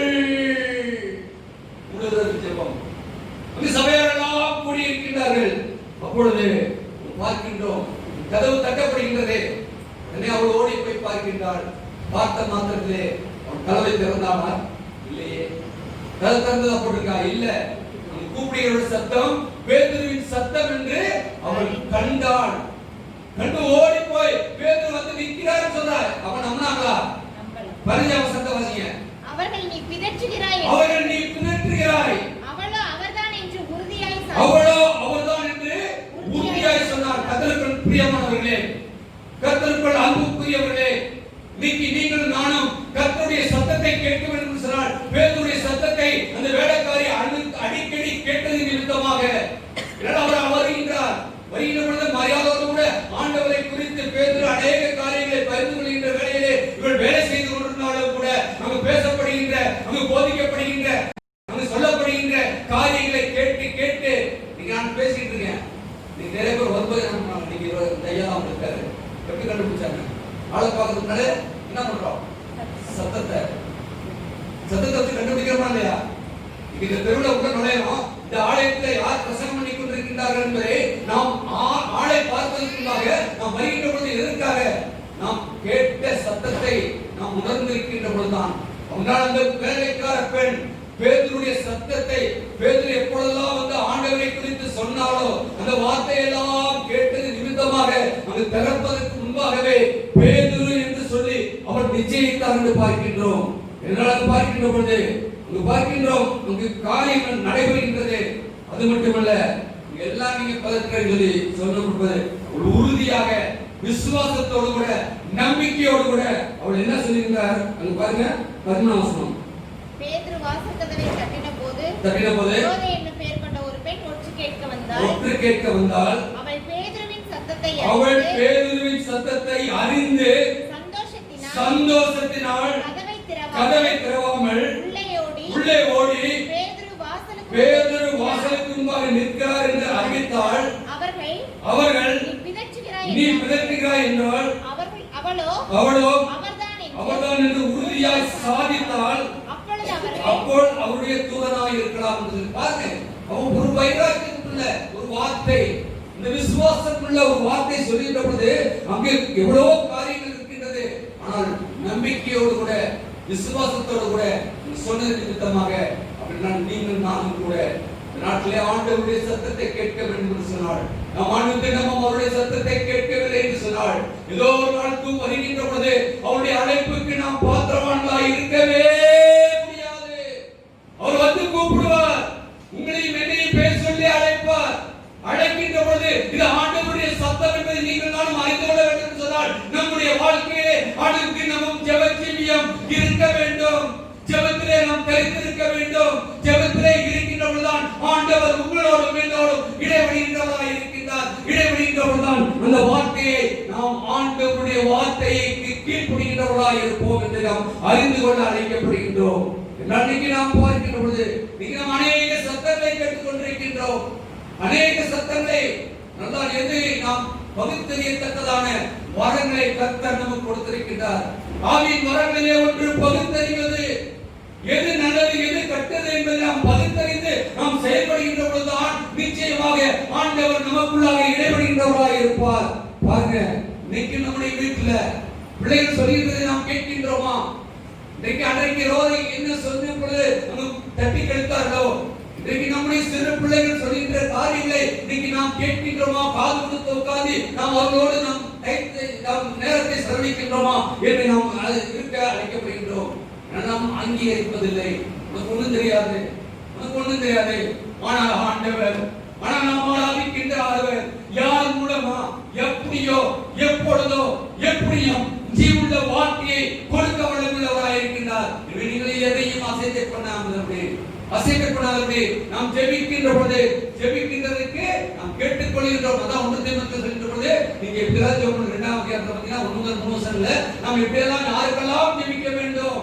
நேரத்திலே அவன் கதவை திறந்தானா? இல்லையே. கதவு திறந்ததா போட்டிருக்கா? இல்ல. அவன் கூப்பிடுகிற சத்தம் பேதுருவின் சத்தம் என்று அவள் கண்டாள். கண்டு ஓடி போய் பேதுரு வந்து நிற்கிறார் சொல்றார். அவன் நம்பினாங்களா? பரிஜாம சத்தம் வாசிங்க. அவர்கள் நீ பிதற்றுகிறாய், அவர்கள் நீ பிதற்றுகிறாய், அவளோ அவர்தான் என்று உறுதியாய் அவளோ அவர்தான் என்று உறுதியாய் சொன்னார். கர்த்தருக்குள் பிரியமானவர்களே, கர்த்தருக்குள் அன்புக்குரியவர்களே, இன்னைக்கு நீங்கள் நானும் கர்த்தருடைய சத்தத்தை கேட்க வேண்டும் என்று சொன்னால் பேதுருடைய சத்தத்தை அந்த வேலைக்காரி அடிக்கடி கேட்டது நிமித்தமாக அவர் வருகின்றார். வருகின்ற பொழுது மரியாதையோடு கூட ஆண்டவரை குறித்து பேதுரு அநேக காரியங்களை பகிர்ந்து கொள்கின்ற வேளையிலே இவள் வேலை செய்து கொண்டிருந்தாலும் கூட அங்கு பேசப்படுகின்ற, அங்கு போதிக்கப்படுகின்ற, அங்கு சொல்லப்படுகின்ற காரியங்களை கேட்டு கேட்டு நீங்க நான் பேசிட்டு இருக்கேன். நீங்க நிறைய பேர் வரும்போது நீங்க தையெல்லாம் இருக்காரு எப்படி கண்டுபிடிச்சாங்க? ஆளை பார்க்கறதுனால என்ன பண்றோம்? சத்தத்தை வச்சு கண்டுபிடிக்கிறோமா இல்லையா? இந்த தெருவில் உள்ள நுழையணும். இந்த ஆலயத்தில் யார் பிரசங்கம் பண்ணி கொண்டிருக்கின்றார்கள் என்பதை நாம் ஆளை பார்ப்பதற்காக நாம் வருகின்ற பொழுது எதற்காக? நாம் கேட்ட சத்தத்தை நாம் உணர்ந்திருக்கின்ற பொழுதுதான். அவனால் அந்த வேலைக்கார பெண் பேதுருடைய சத்தத்தை, பேதுரு எப்பொழுதெல்லாம் வந்து ஆண்டவரை குறித்து சொன்னாலோ அந்த வார்த்தையெல்லாம் கேட்டது நிமித்தமாக அங்கு திறப்பதற்கு முன்பாகவே பேதுரு என்று சொல்லி அவர் நிச்சயித்தார் என்று பார்க்கின்றோம். என்னால் பார்க்கின்ற பொழுது அங்கு பார்க்கின்றோம், அங்கு காரியங்கள் நடைபெறுகின்றது. அது மட்டுமல்ல, எல்லாம் நீங்க பதற்கரை சொல்லி சொல்லப்படுவது ஒரு உறுதியாக விசுவாசத்தோடு கூட நம்பிக்கையோடு கூட அவள் என்ன சொல்லியிருந்தார்? அங்க பாருங்க 13 வசனம். பேதுரு வாசற்கதவை தட்டின போது ரோதை என்னும் பெயர் கொண்ட ஒரு பெண் ஒற்று கேட்க வந்தாள். அவள் பேதுருவின் சத்தத்தை அறிந்து சந்தோஷத்தினால் கதவை திறவாமல் உள்ளே ஓடி பேதுரு வாசலுக்கு முன்பாக நிற்கிறார் என்று அறிவித்தாள். அவர்கள் நீ பிதற்றுகிறாய் என்றால் அவளோ அவர்தான் என்று உறுதியாய் சாதித்தால் அப்போது அவருடைய தூதனாய் இருக்கலாம் என்று பாருங்க. அவன் ஒரு வைராக்கியத்துள்ள ஒரு வார்த்தை, இந்த விசுவாசத்துள்ள ஒரு வார்த்தை சொல்லிட்ட பொழுது அங்கே எவ்வளவோ காரியங்கள் இருக்கின்றது. ஆனால் நம்பிக்கையோடு கூட விசுவாசத்தோடு கூட சொன்னது நிமித்தமாக அப்படின்னா நீங்கள் நானும் கூட நாட்டிலே ஆண்டவருடைய சத்தத்தை கேட்க வேண்டும் என்று சொன்னாள். நாம் ஆண்டு நம்ம அவருடைய சத்தத்தை கேட்கவில்லை என்று சொன்னாள். ஏதோ ஒரு நாளுக்கு வருகின்ற பொழுது அவருடைய அழைப்புக்கு நாம் பாத்திரவான்களாய் இருக்கவே முடியாது. அவர் வந்து கூப்பிடுவார், உங்களையும் என்னையும் பேர் சொல்லி அழைப்பார். அழைக்கின்ற பொழுது இது ஆண்டவருடைய சத்தம் என்பதை நீங்கள் நானும் அறிந்து கொள்ள வேண்டும் என்று சொன்னால் நம்முடைய வாழ்க்கையிலே ஆண்டவருக்கு நமம் ஜெப ஜீவியம் இருக்க வேண்டும். ஜெபத்திலே நாம் தெரிந்திருக்க வேண்டும். ஜெபத்திலே இருக்கின்ற பொழுதுதான் ஆண்டவர் உங்களோடும் என்னோடும் இடைவெளியின்றவராய் இருக்கின்றார். இடைவெளியின்றவர்தான் அந்த வார்த்தையை நாம் ஆண்டவருடைய வார்த்தையை கீழ்ப்படிகின்றவர்களாய் இருப்போம் என்று நாம் அறிந்து கொள்ள அழைக்கப்படுகின்றோம். இன்னைக்கு நாம் பார்க்கின்ற பொழுது நாம் அநேக சத்தங்களை கேட்டுக் கொண்டிருக்கின்றோம். அநேக சத்தங்களை நல்லா எது நாம் பகுத்தறியத்தக்கதான வரங்களை கர்த்தர் நமக்கு கொடுத்திருக்கின்றார். ஆவியின் வரங்களிலே ஒன்று பகுத்தறிவது, எது நல்லது எது கெட்டது என்பதை நாம் பகுத்தறிந்து நாம் செயல்படுகின்ற பொழுதுதான் நிச்சயமாக ஆண்டவர் நமக்குள்ளாக இடைவெளிகின்றவராக இருப்பார். பாருங்க, இன்னைக்கு நம்முடைய வீட்டுல பிள்ளைகள் சொல்லுகிறதை நாம் கேட்கின்றோமா? இன்னைக்கு அன்றைக்கு ரோதை என்ன சொன்ன பொழுது நம்ம தட்டி கழித்தார்களோ, இன்னைக்கு நம்முடைய சிறு பிள்ளைகள் சொல்கின்ற காரியங்களை இன்னைக்கு நாம் கேட்கின்றோமா? காது கொடுத்து உட்கார்ந்து நாம் அவர்களோடு நாம் நேரத்தை செலவழிக்கின்றோமா என்று நாம் இருக்க அழைக்கப்படுகின்றோம். நாம் அங்கீகரிப்பதில்லை. உனக்கு ஒண்ணும் தெரியாது, உனக்கு ஒண்ணும் தெரியாது. ஆனால் ஆண்டவர், ஆனால் நாம் ஆராதிக்கின்ற ஆண்டவர் யார் மூலமா எப்படியோ எப்பொழுதோ எப்படியும் ஜீவுள்ள வார்த்தையை கொடுக்க வல்லவராய் இருக்கின்றார். நீங்கள் எதையும் அசைக்கப்படாதபடி நாம் ஜெபிக்கின்ற பொழுது ஜெபிக்கின்றதற்கு நாம் கேட்டுக்கொள்கின்றோம். அதான் 1 தீமோத்தேயு சொல்கின்ற பொழுது நீங்க எப்படியாவது ஜெபம் 2ஆம் அதிகாரத்துல பார்த்தீங்கன்னா 1 முதல் 3 வசனங்கள்ல நாம் எப்படியெல்லாம் யாருக்கெல்லாம் ஜெபிக்க வேண்டும்,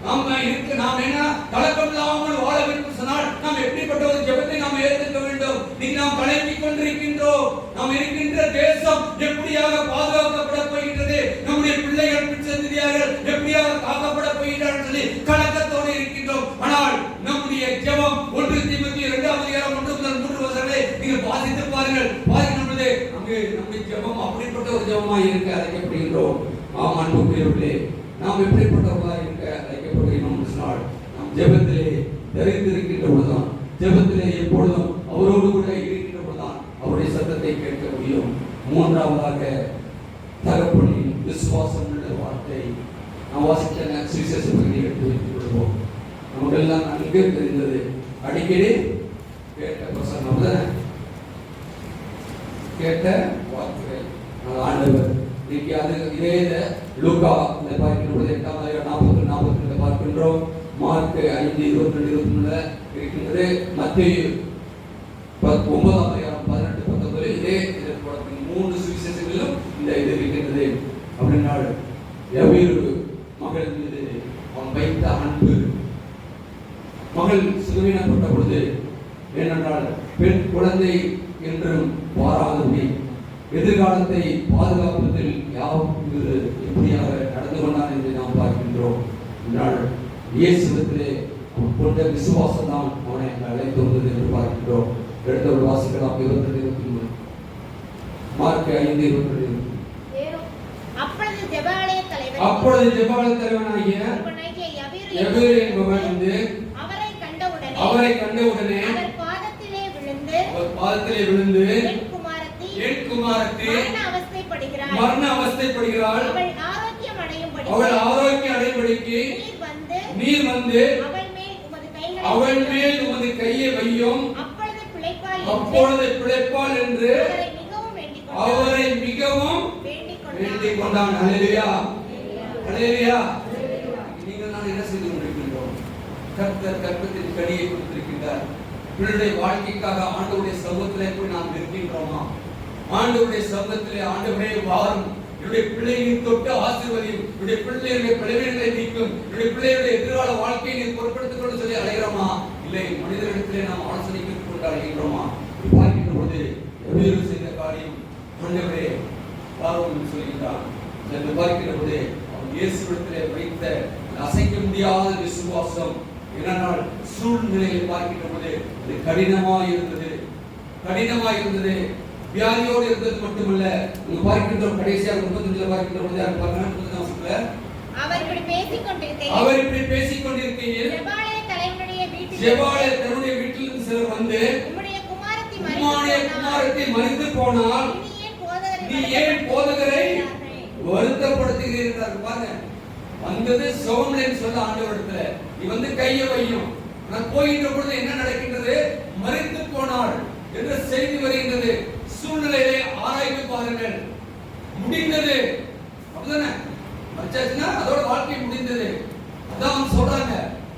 நாம் என்ன கலக்கம் இல்லாமல் வாழ வேண்டும் சொன்னால் நாம் எப்படிப்பட்ட ஒரு ஜெபத்தை நாம் ஏற்க வேண்டும். நீங்க நாம் கலங்கிக் கொண்டிருக்கின்றோம். நாம் இருக்கின்ற தேசம் எப்படியாக பாதுகாக்கப்பட போகின்றது, நம்முடைய பிள்ளைகள் பிச்சந்தியார்கள் எப்படியாக காக்கப்பட போகின்றார்கள் சொல்லி கலக்கத்தோடு இருக்கின்றோம். ஆனால் நம்முடைய ஜெபம் 1 தீமோத்தேயு 2ஆம் அதிகாரம் 1 முதல் 3 வசனங்களை நீங்கள் வாசித்து பாருங்கள். பாருங்கள், அங்கு நம்முடைய ஜெபம் அப்படிப்பட்ட ஒரு ஜெபமாய் இருக்க அழைக்கப்படுகின்றோம். ஆம் அன்புக்குரியவர்களே, நாம் எப்படிப்பட்டவர்களாக இருக்க அழைக்கப்படுகிறோம் என்று சொன்னால் நாம் ஜெபத்திலே தெரிந்திருக்கின்ற பொழுதுதான், ஜெபத்திலே எப்பொழுதும் அவரோடு கூட இருக்கின்ற பொழுதுதான் அவருடைய சத்தத்தை கேட்க முடியும். மூன்றாவதாக தகப்பனின் விசுவாசம் என்ற வார்த்தை நாம் வாசித்த சுவிசேஷ பகுதியை எடுத்து வைத்துக் கொள்வோம். நமக்கெல்லாம் நன்கு தெரிந்தது, அடிக்கடி கேட்ட பிரசங்கம் கேட்ட வார்த்தைகள். ஆண்டவர் இன்னைக்கு அது இதே லூக்கா பார்க்கின்ற 8:40-42 பார்க்கின்றோம். மார்க் 5:22-23 இருக்கின்றது. மத்தேயு 9:18-19 இதே 3 சுவிசேஷங்களிலும் இந்த இது இருக்கின்றது. அப்படினால் எவ்வளவு மகள் மீது அவன் வைத்த அன்பு. மகள் சிறுவீனப்பட்ட பொழுது ஏனென்றால் பெண் குழந்தை என்றும் பாராதபடி எதிர்காலத்தை பாதுகாப்பதில் யாவது எப்படியாக நடந்து கொண்டான் என்று நாம் பார்க்கின்றோம். என்றால் இயேசுவிடத்திலே அவன் கொண்ட விசுவாசம் தான் அவனை அழைத்து வந்தது என்று பார்க்கின்றோம். எடுத்த ஒரு வாசிக்கலாம் 22-23 மார்க் 5:22. அப்பொழுது ஜெபாலய தலைவனாகிய யவீரு என்பவன் வந்து அவரை கண்டவுடனே அவர் பாதத்திலே விழுந்து என் குமாரத்தி மரண அவஸ்தைப்படுகிறாள், அவள் ஆரோக்கியம் அடையும்படிக்கு நீர் வந்து அவள் மேல் உமது கையை வையும், அப்பொழுது பிழைப்பாள் என்று அவரை மிகவும் வேண்டிக் கொண்டான். அல்லேலூயா, அல்லேலூயா. நீங்கள் நான் என்ன செய்து கொண்டிருக்கின்றோம்? கர்த்தர் கற்பத்தின் கனியை கொடுத்திருக்கின்றார். பிள்ளைடைய வாழ்க்கைக்காக ஆண்டவருடைய சமூகத்திலே போய் நாம் இருக்கின்றோமா? ஆண்டவருடைய சமூகத்திலே ஆண்டவரே வாரும், என்னுடைய பிள்ளையை தொட்டு ஆசீர்வதியும், என்னுடைய பிள்ளையுடைய பிளவினை நீக்கும், என்னுடைய பிள்ளையுடைய எதிர்கால வாழ்க்கையை நீ பொறுப்படுத்திக் கொண்டு சொல்லி அழைகிறோமா? இல்லை, மனிதர்களிடத்திலே நாம் ஆலோசனைக்கு கொண்டு அழைகின்றோமா? பார்க்கின்ற பொழுது எவ்வளவு செய்த காரியம் ஆண்டவரே வாரும் என்று சொல்கின்றான். என்று பார்க்கின்ற பொழுது அவன் இயேசுவிடத்திலே வைத்த அசைக்க முடியாத விசுவாசம். ஏனென்றால் சூழ்நிலையை பார்க்கின்ற பொழுது அது கடினமாய் இருந்தது, வியாதியோடு இருந்தது மட்டுமல்ல. பார்க்கின்ற கடைசியாக 35 பார்க்கின்ற பொழுது அவர் இப்படி பேசிக் கொண்டிருக்கையில் ஜெபாலய தன்னுடைய வீட்டிலிருந்து சிலர் வந்து உம்முடைய குமாரத்தி மரித்து போனால் நீ ஏன் போதகரை வருத்தப்படுத்துகிறீர்கள்? பாருங்க, வந்தது சோமலேன்னு சொல்ல ஆண்டவரிடத்துல நீ வந்து கையை வையும். நான் போகின்ற பொழுது என்ன நடக்கின்றது? மரித்து போனாள் என்ற செய்தி வருகின்றது. சூழ்நிலையை ஆராய்ந்து பாருங்கள். முடிந்தது அப்படிதானே? மச்சாச்சுன்னா அதோட வாழ்க்கை முடிந்தது. அதான் சொல்றாங்க,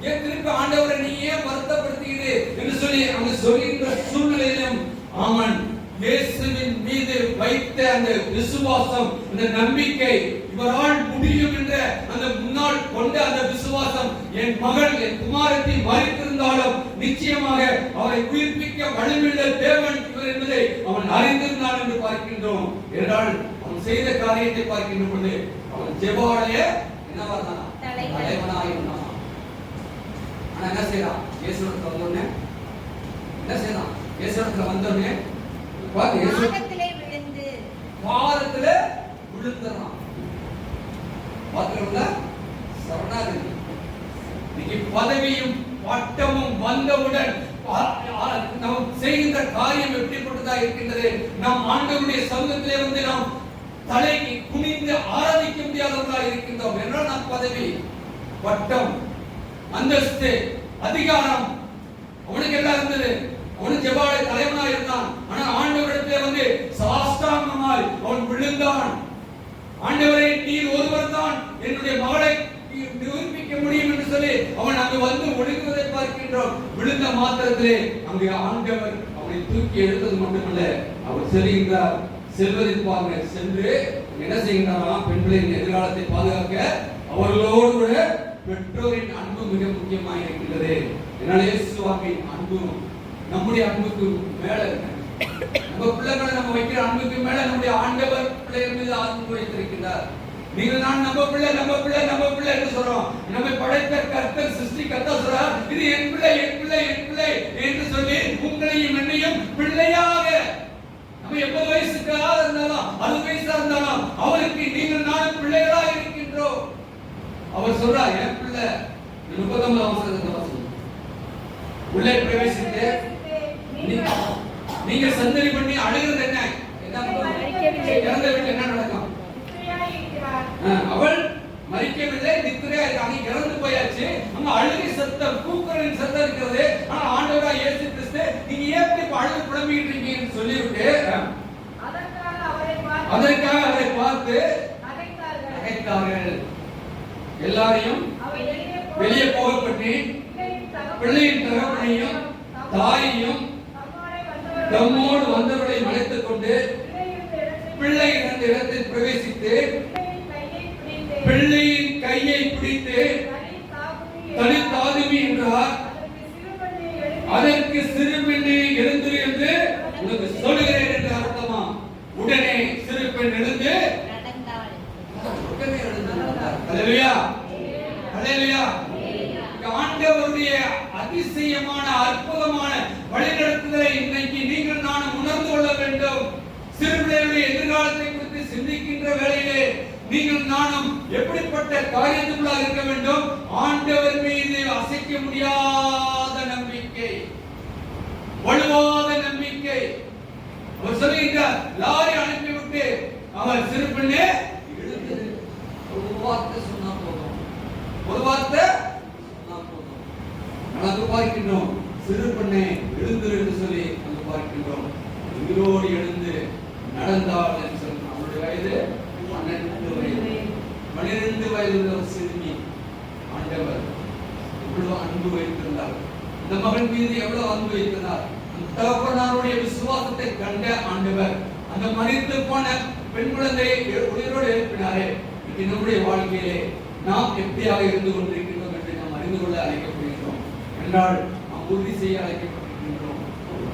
ஏன் திருப்பி ஆண்டவரை நீ ஏன் வருத்தப்படுத்துகிறீர் என்று சொல்லி அங்க சொல்கின்ற சூழ்நிலையிலும் அவன் இயேசுவின் மீது வைத்த அந்த விசுவாசம், அந்த நம்பிக்கை, இவரால் முடியும் என்ற அந்த முன்னால் கொண்ட அந்த விசுவாசம், என் மகள் என் குமாரத்தி மரித்திருந்தாலும் நிச்சயமாக அவரை உயிர்ப்பிக்க வலிமையுள்ள தேவன் இவர் என்பதை அவன் அறிந்திருந்தான் என்று பார்க்கின்றோம். என்றால் அவன் செய்த காரியத்தை பார்க்கின்ற பொழுது அவன் ஜெபாலய தலைவனாக இருந்தான். ஆனா என்ன செய்யறான்? இயேசுவிடத்துல வந்தோடனே என்ன செய்யறான்? இயேசுவிடத்துல வந்தோடனே பாதத்திலே விழுந்துறான். பாத்தீங்களா? சரணாகதி. இன்னைக்கு பதவியும் பட்டமும் வந்தவுடன் நாம் செய்கின்ற காரியம் எப்படிப்பட்டதா இருக்கின்றது? நாம் ஆண்டவருடைய சமூகத்திலே வந்து நாம் தலைக்கு குனிந்து ஆராதிக்க முடியாதவர்களா இருக்கின்றோம். என்றால் நாம் பதவி, பட்டம், அந்தஸ்து, அதிகாரம் அவனுக்கு எல்லாம் இருந்தது. அவன் ஜெபாலய தலைவனா இருந்தான். ஆனா ஆண்டவரிடத்திலே வந்து சாஷ்டாங்கமாய் அவன் விழுந்தான். ஆண்டவரே, நீர் ஒருவர் தான் என்னுடைய மகளை நிரூபிக்க முடியும் என்று சொல்லி அவன் அங்கு வந்து ஒழுங்குவதை பார்க்கின்றோம். விழுந்த மாத்திரத்திலே அங்கே ஆண்டவர் அவனை தூக்கி எடுத்தது மட்டுமல்ல, அவர் செல்கின்றார். செல்வதை பாருங்க, சென்று என்ன செய்கின்றாராம்? பெண்களின் எதிர்காலத்தை பாதுகாக்க அவர்களோடு கூட பெற்றோரின் அன்பு மிக முக்கியமாக இருக்கின்றது. என்னால் இயேசுவின் அன்பு நம்முடைய அன்புக்கு மேல இருக்கு. நம்ம பிள்ளைகளை நம்ம வைக்கிற அன்புக்கு மேல நம்முடைய ஆண்டவர் பிள்ளைகள் மீது அன்பு வைத்திருக்கிறார். நீங்கள் நான் நம்ம பிள்ளை என்று சொல்றோம். நம்மை படைத்த கர்த்தர் சிருஷ்டி கர்த்தர் சொல்றார், இது என் பிள்ளை என்று சொல்லி உங்களையும் என்னையும் பிள்ளையாக நம்ம 80 வயசுக்கு இருந்தாலும் 60 வயசா இருந்தாலும் அவருக்கு நீங்கள் நானும் பிள்ளைகளாக இருக்கின்றோம். அவர் சொல்றார், என் பிள்ளை 39 வசனத்தை வாசிங்க. உள்ளே பிரவேசித்து நீங்க சந்தடி பண்ணி அழுகிறது என்ன? இறந்த வீட்டில் என்ன நடக்கும்? அவள் மரிக்கவில்லை, நித்திரையா இருக்காங்க, இறந்து போயாச்சு. அங்க அழுகை சத்தம், கூக்குரலின் சத்தம் இருக்கிறது. ஆனா ஆண்டவராகிய இயேசு கிறிஸ்து, நீங்க ஏன் இப்ப அழுது புலம்பிட்டு இருக்கீங்கன்னு சொல்லிவிட்டு அதற்காக அவரை பார்த்து நகைத்தார்கள். எல்லாரையும் வெளியே போக பண்ணி பிள்ளையின் தகப்பனையும் தாயையும் தம்மோடு வந்தவர்களை மறைத்துக் கொண்டு பிள்ளை இருந்த இடத்தில் பிரவேசித்து பிள்ளையின் கையை பிடித்து தனித்தாதுமி என்றார். அதற்கு சிறுபெண்ணே எழுந்திரு என்று உனக்கு சொல்லுகிறேன் என்று அர்த்தமா? உடனே சிறு பெண் எழுந்து ஹல்லேலூயா, ஹல்லேலூயா. ஆண்டவருடைய அதிசயமான அற்புதமான வழிநடத்துதலை இன்னைக்கு நீங்கள் நானும் உணர்ந்து கொள்ள வேண்டும். சிறுபிள்ளைகளுடைய எதிர்காலத்தை குறித்து சிந்திக்கின்ற வேளையிலே நீங்கள் நானும் எப்படிப்பட்ட காரியத்துக்குள்ளாக இருக்க வேண்டும்? ஆண்டவர் மீது அசைக்க முடியாத நம்பிக்கை, வலுவாத நம்பிக்கை. அவர் சொல்லுகிறார், லாரி அனுப்பிவிட்டு அவர் சிறு பெண்ணே எழுந்து ஒரு வார்த்தை சொன்னா போதும், ஒரு வார்த்தை சொன்னா போதும். நாங்கள் பார்க்கின்றோம், சிறு பெண்ணே எழுந்திரு என்று சொல்லி நாங்கள் பார்க்கின்றோம். உயிரோடு எழுந்து நடந்தாள் என்று சொன்ன அவருடைய வயது 12 வயது. 12 வயதுள்ள ஒரு சிறுமி ஆண்டவர் எவ்வளவு அன்பு வைத்திருந்தார். இந்த மகன் மீது எவ்வளவு அன்பு வைத்திருந்தார். அந்த தகப்பனாருடைய விசுவாசத்தை கண்ட ஆண்டவர் அந்த மரித்து போன பெண் குழந்தையை உயிரோடு எழுப்பினாரே. நம்முடைய வாழ்க்கையிலே நாம் எப்படியாக இருந்து கொண்டிருக்கின்றோம் என்று நாம் அறிந்து கொள்ள அழைக்கப்படுகின்றோம் என்றால் நாம் உறுதி செய்ய அழைக்கப்பட்டிருக்கின்றோம்.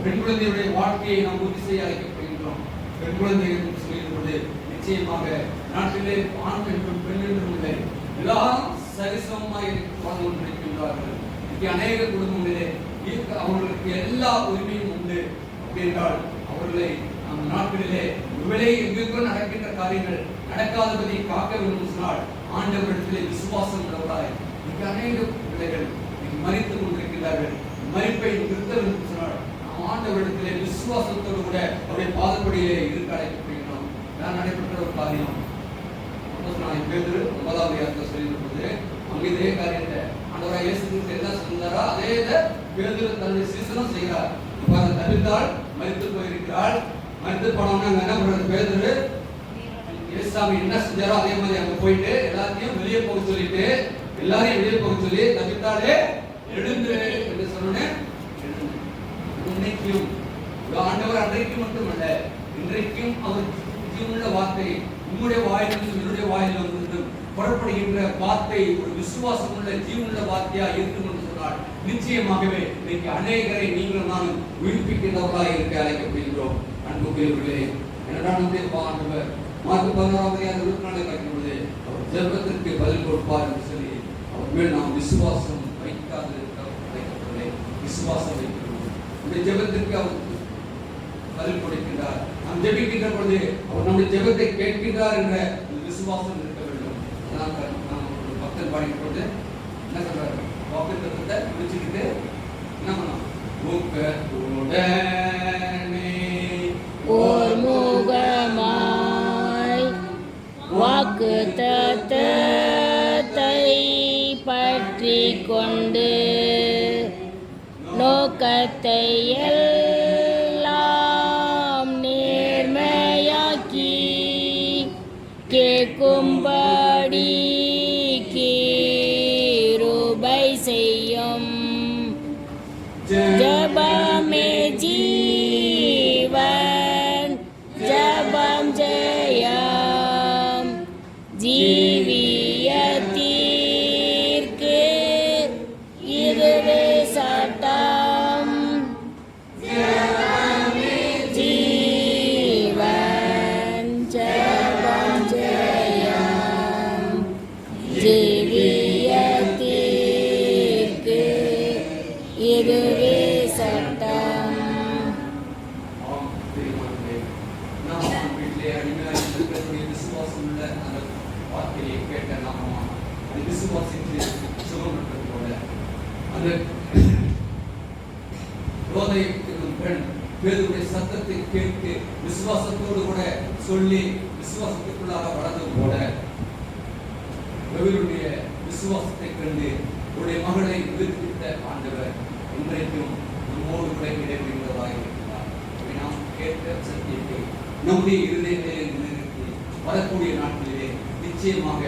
பெண் குழந்தையுடைய வாழ்க்கையை நாம் உறுதி செய்ய அழைக்கப்படுகின்றோம். பெண் குழந்தைகள் சொல்லியிருப்பது நிச்சயமாக நாட்டிலே ஆண் என்றும் பெண் என்றும் இல்லை, எல்லாரும் சரிசமமாக வாழ்ந்து கொண்டிருக்கின்றார்கள். அநேக குடும்பங்களிலே அவர்களுக்கு எல்லா உரிமையும் உண்டு. அப்படி என்றால் அவர்களை நம் நாட்டிலே விலை எங்கெங்கும் நடக்கின்ற காரியங்கள் நடக்காதபடி காக்க வேண்டும் சொன்னால் ஆண்டவரிடத்திலே விசுவாசம் உள்ளவராய் இங்கு அநேக பிள்ளைகள் மரித்துக் கொண்டிருக்கிறார்கள். மரிப்பை நிறுத்த வேண்டும் சொன்னால் நாம் ஆண்டவரிடத்திலே விசுவாசத்தோடு கூட அவருடைய பாதப்படியிலே இருக்க அழைக்கப்படுகிறோம். நான் நடைபெற்ற ஒரு காரியம் பேதுரு 9ஆம் அதிகாரத்தில் சொல்லியிருப்பது அங்கே இதே காரியத்தை ஆண்டவராகிய இயேசு கிறிஸ்து என்ன சொன்னாரோ அதே இதை பேதுரு தன்னுடைய சீசனும் செய்கிறார். தவிர்த்தால் மரித்து போயிருக்கிறாள். மரித்து போனோம்னா அங்க என்ன பண்றது? பேதுரு இயேசுசாமி என்ன செஞ்சாரோ அதே மாதிரி அங்க போயிட்டு எல்லாத்தையும் வெளியே போக சொல்லிட்டு எல்லாரையும் வெளியே போக சொல்லி தவிர்த்தாலே எழுந்து என்று சொன்னோன்னே இன்னைக்கும் ஆண்டவர் அன்றைக்கு மட்டுமல்ல இன்றைக்கும் அவர் ஜீவனுள்ள வார்த்தை உங்களுடைய வாயிலிருந்து என்னுடைய வாயிலிருந்து புறப்படுகின்ற வார்த்தை ஒரு விசுவாசம் உள்ள ஜீவனுள்ள வார்த்தையா இருக்கும் என்று சொன்னால் நிச்சயமாகவே இன்னைக்கு அநேகரை நீங்கள் நானும் உயிர்ப்பிக்கின்றவர்களாக இருக்க அழைக்கப்படுகிறோம். அன்புக்குரியவர்களே, என்னடா நம்முடைய ஆண்டவர் மார்க்கு 11ஆம் அதிகாரம் 24 படிக்கும்போது அவர் ஜெபத்திற்கு பதில் கொடுப்பார் என்று சொல்லி அவர் மேல் நாம் விசுவாசம் வைக்காது அழைக்கப்படவில்லை, விசுவாசம் வைக்கிறோம். இந்த ஜெபத்திற்கு அவர் பதில் கொடுக்கின்றார். நாம் ஜெபிக்கின்ற பொழுது அவர் நம்முடைய ஜெபத்தை கேட்கின்றார் என்ற விசுவாசம் இருக்க வேண்டும். நாம் ஒரு பக்தன் பாடிக்கிற பொழுது என்ன சொல்றாரு? வாக்குத்தத்தத்தை பிடிச்சுக்கிட்டு என்ன பண்ணலாம்? ஓர் முகமாய் வாக்குத்தத்தத்தை பற்றி கொண்டு நோக்கத்தை எல்லாம் நேர்மையாக்கி கேட்கும்படி கிருபை செய்யும் ஜெபமே ஜீவன் ஜெபம் ஜெயம் ஜீவியத்திற்கு இதுவே சட்டம் அந்த ரோதை என்னும் பெண் பேதுருடைய சத்தத்தை கேட்டு விசுவாசத்தோடு கூட சொல்லி விசுவாசத்துக்குள்ளாக வளர்ந்தது போல இவருடைய விசுவாசத்தை கண்டு உடைய மகளை உயிர்ப்பித்த ஆண்டவர் இன்றைக்கும் நம்மோடு கூட இடைவெளிகிறதாக இருக்கிறார். நாம் கேட்ட சத்தியத்தை நம்முடைய இருதயத்திலே நிலைநிறுத்தி வரக்கூடிய நாட்களிலே நிச்சயமாக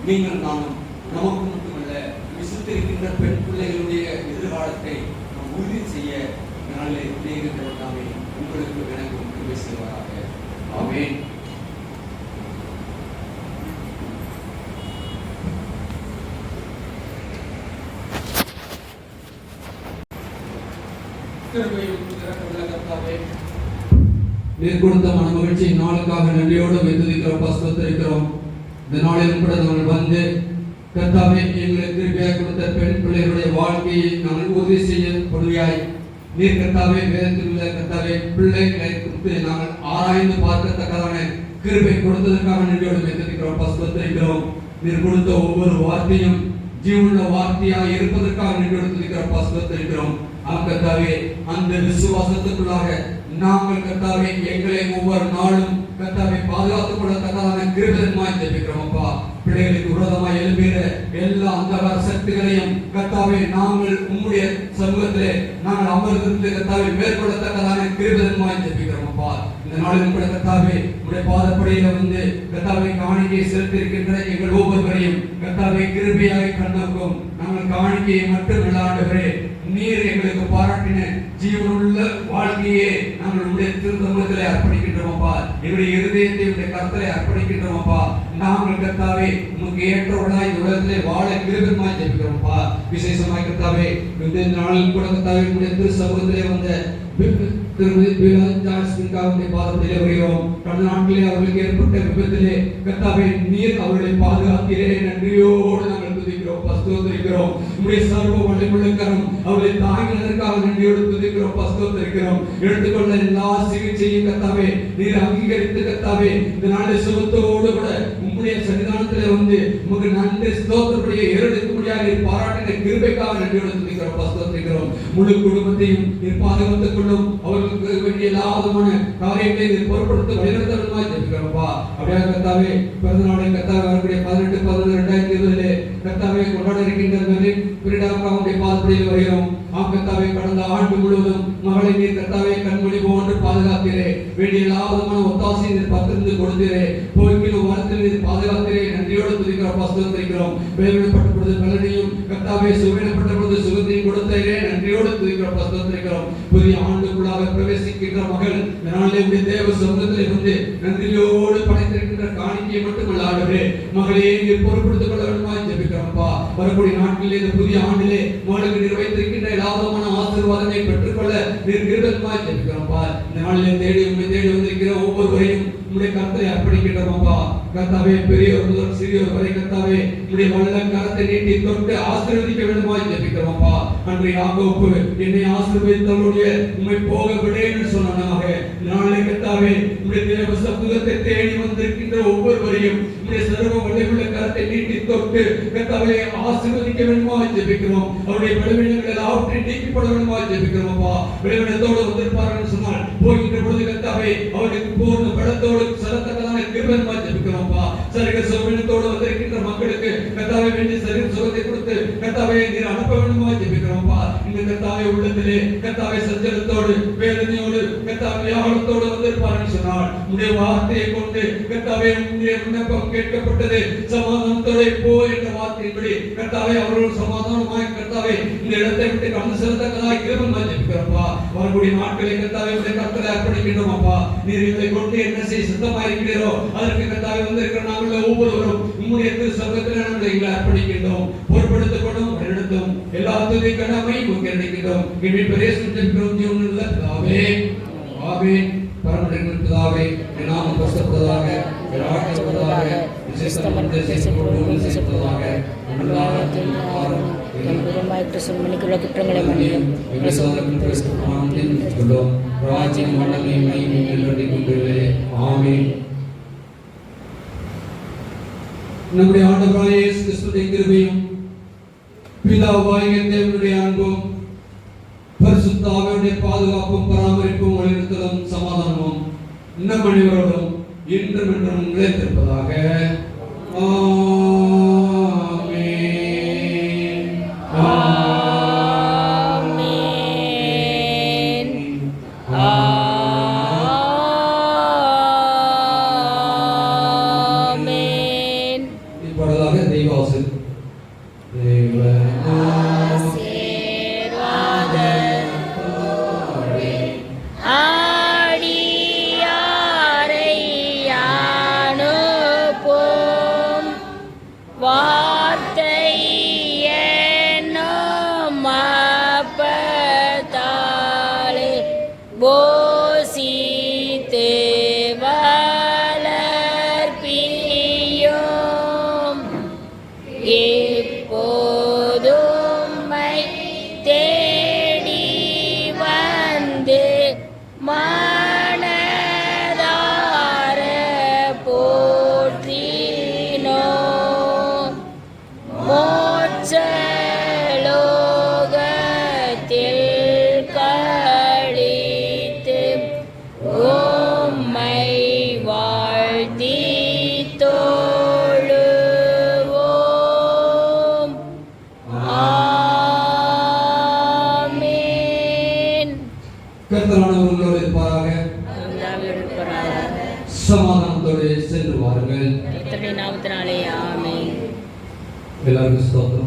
நீங்கள் நானும் நமக்கு மட்டுமல்ல விசுத்திருக்கின்ற பெண் பிள்ளைகளுடைய எதிர்காலத்தை நாம் உறுதி செய்ய நாளிலே தேவைப்பட்டாமே உங்களுக்கு எனக்கும் கிருபை செய்வாராக. ஆமென். நீர் கொடுத்த மன மகிழ்ச்சியின் நாளுக்காக நன்றியோடு துதிக்கிறோம், ஸ்தோத்திரிக்கிறோம். இந்த நாளிலும் கூட நாங்கள் வந்து கர்த்தாவே எங்களுக்கு கிருபையாக கொடுத்த பெண் பிள்ளைகளுடைய வாழ்க்கையை நாங்கள் உறுதி செய்யப்படுவாய். நீர் கர்த்தாவே வேதத்தில் உள்ள கர்த்தாவே பிள்ளைகளை குறித்து நாங்கள் ஆராய்ந்து பார்க்கத்தக்கதான கிருபை கொடுத்ததற்காக நன்றியோடு துதிக்கிறோம், ஸ்தோத்திரிக்கிறோம். நீர் கொடுத்த ஒவ்வொரு வார்த்தையும் ஜீவனுள்ள வார்த்தையாக இருப்பதற்காக நன்றியோடு துதிக்கிறோம், ஸ்தோத்திரிக்கிறோம். கர்த்தாவே அந்த விசுவாசத்துக்குள்ளாக நாங்கள் கர்த்தாவே எங்களை ஒவ்வொரு நாளும் கர்த்தாவே பாதுகாத்துக் கொள்ளத்தக்கதான கிருபையாய் ஜெபிக்கிறோம். அப்பா, பிள்ளைகளுக்கு விரோதமாய் எழும்புகிற எல்லா அந்தகார சக்திகளையும் கர்த்தாவே நாங்கள் உம்முடைய சமூகத்திலே நாங்கள் அமர்ந்திருந்து கர்த்தாவே மேற்கொள்ளத்தக்கதான கிருபையாய் ஜெபிக்கிறோம். அப்பா, இந்த நாளிலும் கூட கர்த்தாவே உம்முடைய பாதப்படியில வந்து கர்த்தாவே காணிக்கையை செலுத்தியிருக்கின்ற எங்கள் ஒவ்வொருவரையும் கர்த்தாவே கிருபையாக கண்ணோக்கும். நாங்கள் காணிக்கையை மட்டும் இல்லாண்டவரே நீர் எங்களுக்கு பாராட்டின ஜீவனுள்ள வாழ்க்கையே நாங்கள் உடைய திருத்தலத்திலே அர்ப்பணிக்கின்றோம்ப்பா. எங்களுடைய இருதயத்தை உடைய கர்த்தரை அர்ப்பணிக்கின்றோம்ப்பா. நாங்கள் கர்த்தாவே உமக்கு ஏற்றவர்களாய் இந்த உலகத்திலே வாழ கிருபையாய் ஜெபிக்கிறோம்ப்பா. விசேஷமாய் கர்த்தாவே இந்த நாளில் கூட கர்த்தாவே உடைய திரு சமூகத்திலே வந்த திருமதி பிலாஜாஸ்மிகாவுடைய பாதத்திலே வருகிறோம். கடந்த நாட்களிலே அவர்களுக்கு ஏற்பட்ட விபத்திலே கர்த்தாவே நீர் அவர்களை பாதுகாத்தீரே. நன்றியோடு நாங்கள் துதிக்கிறோம், ஸ்தோத்திரிக்கிறோம். உம்முடைய சர்வ வல்லமையுள்ள கரம் அவர்களை தாங்கினதற்காக நன்றியோடு துதிக்கிறோம், ஸ்தோத்திரிக்கிறோம். எடுத்துக்கொண்ட எல்லா சிகிச்சையும் கர்த்தாவே நீர் அங்கீகரித்து கர்த்தாவே இந்த நாளில் சுகத்தோடு கூட உம்முடைய சன்னிதானத்திலே வந்து உமக்கு நன்றி ஸ்தோத்திரப்படியே ஏறெடுக்கும்படியாக நீர் பாராட்டின கிருபைக்காக நன்றியோடு துதிக்கிறோம், ஸ்தோத்திரிக்கிறோம். முழு குடும்பத்தையும் நீர் பாதுகாத்துக் கொள்ளும். அவர்களுக்கு வேண்டிய எல்லா விதமான காரியங்களை நீர் பொறுப்படுத்த வழிநடத்தலுமாய் ஜெபிக்கிறோம்ப்பா. அப்படியே கர்த்தாவே பிறந்த நாளை கர்த்தாவே வரக்கூடிய 18/11/2020 கர்த்தாவே கொண்டாட இருக்கின்ற பிரிடாவுடைய பாதப்படியில் வருகிறோம். கர்த்தாவே கடந்த ஆண்டு முழுவதும் மகளை நீர் கர்த்தாவே கண்மொழி போன்று பாதுகாத்தீரே. வேண்டிய எல்லா விதமான ஒத்தாசை நீர் பத்திருந்து கொடுத்தீரே. போய்க்கிலும் வாரத்தில் நீர் பாதுகாத்தீரே. நன்றியோடு துதிக்கிறோம், ஸ்தோத்திரிக்கிறோம். வேதனைப்பட்ட பொழுது பலனையும் கர்த்தாவே சுகவீனப்பட்ட பொழுது சுகத்தையும் கொடுத்தீரே. நன்றியோடு துதிக்கிறோம், ஸ்தோத்திரிக்கிறோம். புதிய ஆண்டுக்குள்ளாக பிரவேசிக்கின்ற மகள் நாளை உடைய தேவ சமூகத்திலே வந்து நன்றியோடு படைத்திருக்கின்ற காணிக்கையை மட்டுமல்ல ஆண்டவரே மகளே நீர் பொறுப்படுத்திக் கொள்ள வேண்டுமாய் ஜெபிக்கிறோம்ப்பா. வரக்கூடிய நாட்களிலே இந்த புதிய ஆண்டிலே மகளுக்கு நிறைவேற்றிருக்கின்ற எல்லா விதமான ஆசீர்வாதங்களை பெற்றுக்கொள்ள நீர் கிருபையாய் ஜெபிக்கிறோம்ப்பா. இந்த நாளிலே உம்மை தேடி வந்திருக்கிற ஒவ்வொருவரையும் உம்முடைய கரத்தை அர்ப்பணிக்கின்றோம்ப்பா. கர்த்தாவே பெரியவர் முதல் சிறியோர் வரை கர்த்தாவே உம்முடைய வல்ல கரத்தை நீட்டி தொட்டு ஆசீர்வதிக்க வேண்டுமாய் ஜெபிக்கிறோம்ப்பா. அன்று யாக்கோபு என்னை ஆசீர்வதித்தவருடைய உம்மை போக விடேன்னு சொன்னானாக நாளை கர்த்தாவே உம்முடைய தேவ சமூகத்தை தேடி வந்திருக்கின்ற ஒவ்வொருவரையும் உம்முடைய சர்வ வல்லமையுள்ள கரத்தை நீட்டி தொட்டு கர்த்தாவே ஆசீர்வதிக்க வேண்டுமாய் ஜெபிக்கிறோம். அவருடைய பலவீனங்கள் எல்லாவற்றையும் நீக்கப்பட வேண்டுமாய் ஜெபிக்கிறோம்ப்பா. பலவீனத்தோடு வந்திருப்பார்கள் சொன்னால் போகின்ற பொழுது கர்த்தாவே அவர்களுக்கு பூர்ண பலத்தோடு சரத்தக்கதான கிருபையாய் ஜெபிக்கிறோம்ப்பா. சரீர சுகவீனத்தோடு வந்திருக்கின்ற மக்களுக்கு கர்த்தாவே வேண்டிய சரீர சுகத்தை கொடுத்து கர்த்தாவே நீர் அனுப்ப வேண்டுமாய் ஜெபிக்கிறோம்ப்பா. இந்த கர்த்தாவே உள்ளத்திலே கர்த்தாவே சஞ்சலத்தோடு வேதனையோடு கர்த்தாவே ஆழத்தோடு வந்திருப்பார்கள் சொன்னால் உம்முடைய வார்த்தையை கொண்டு கர்த்தாவே உம்முடைய விண்ணப்பம் கேட்கப்பட்டது சமாதானத்தோடு போ என்ற வார்த்தையின்படி கர்த்தாவே அவர்கள் சமாதானமாய் கர்த்தாவே இந்த இடத்தை விட்டு கடந்து செல்லத்தக்கதாய் கிருபையாய் ஜெபிக்கிறோம்ப்பா. வரக்கூடிய நாட்களை கர்த்தாவே உம்முடைய கரத்திலே அர்ப்பணிக்கின்றோம்ப்பா. நீர் இதை கொண்டு என்ன செய்ய சித்தமாய் இருக்கிறீரோ அதற்கு கர்த்தாவே வந்திருக்கிற நாங்கள் ஒவ்வொருவரும் உம்முடைய திரு சமூகத்திலே நாங்கள் எங்களை அர்ப்பணிக்கின்றோம். பொறுப்படுத்திக் கொள்ளும் வழிநடத்தும் எல்லா துதி கடமை உமக்கு அர்ப்பணிக்கின்றோம். இனி பிரேசம் ஜெபிக்கிறோம் ஜீவனுள்ள பிதாவே. ஆமென். பரமனின் பிதாவே உம்முடைய நாமம் பரிசுத்தப்படுவதாக. உம்முடைய ஆட்சி வருவதாக. விசேஷமான தேசத்தோடு சேர்ப்பதாக. மன்னிக்குள்ள குற்றங்களை மன்னியும் ராஜ்யம் மன்னனை மைமை கொண்டுள்ளே. ஆமென். நம்முடைய ஆண்டவராகிய இயேசு கிறிஸ்துவின் கிருபையும் பிதாவாகிய தேவனுடைய அன்பும் பரிசுத்த ஆவியுடைய பாதுகாப்பும் பராமரிப்பும் வழிநடத்தலும் சமாதானமும் நம் அனைவரோடும் இன்றும் என்றும் நிலைத்திருப்பதாக. ஆமென். ஆமென். ஆமென். இப்பொழுதாக தெய்வாசல் ஆடியாரை அனுப்பும் வார்த்தை என்னும் அப்பத்தாலே போசித்து வளர்ப்பியும் இப்போதும்மை தேடி வந்து மனதார போற்றினோம். மோட்சலோகத்தில் கழித்து உம்மை வாழ்த்தி தொழுவோம். ஆமென். கர்த்தரானவர் உங்களோடு இருப்பாராக. சமாதானத்தோடு சென்று வாருங்கள். கர்த்தருடைய நாமத்தினாலே ஆமென். எல்லாருக்கும் ஸ்தோத்திரம்.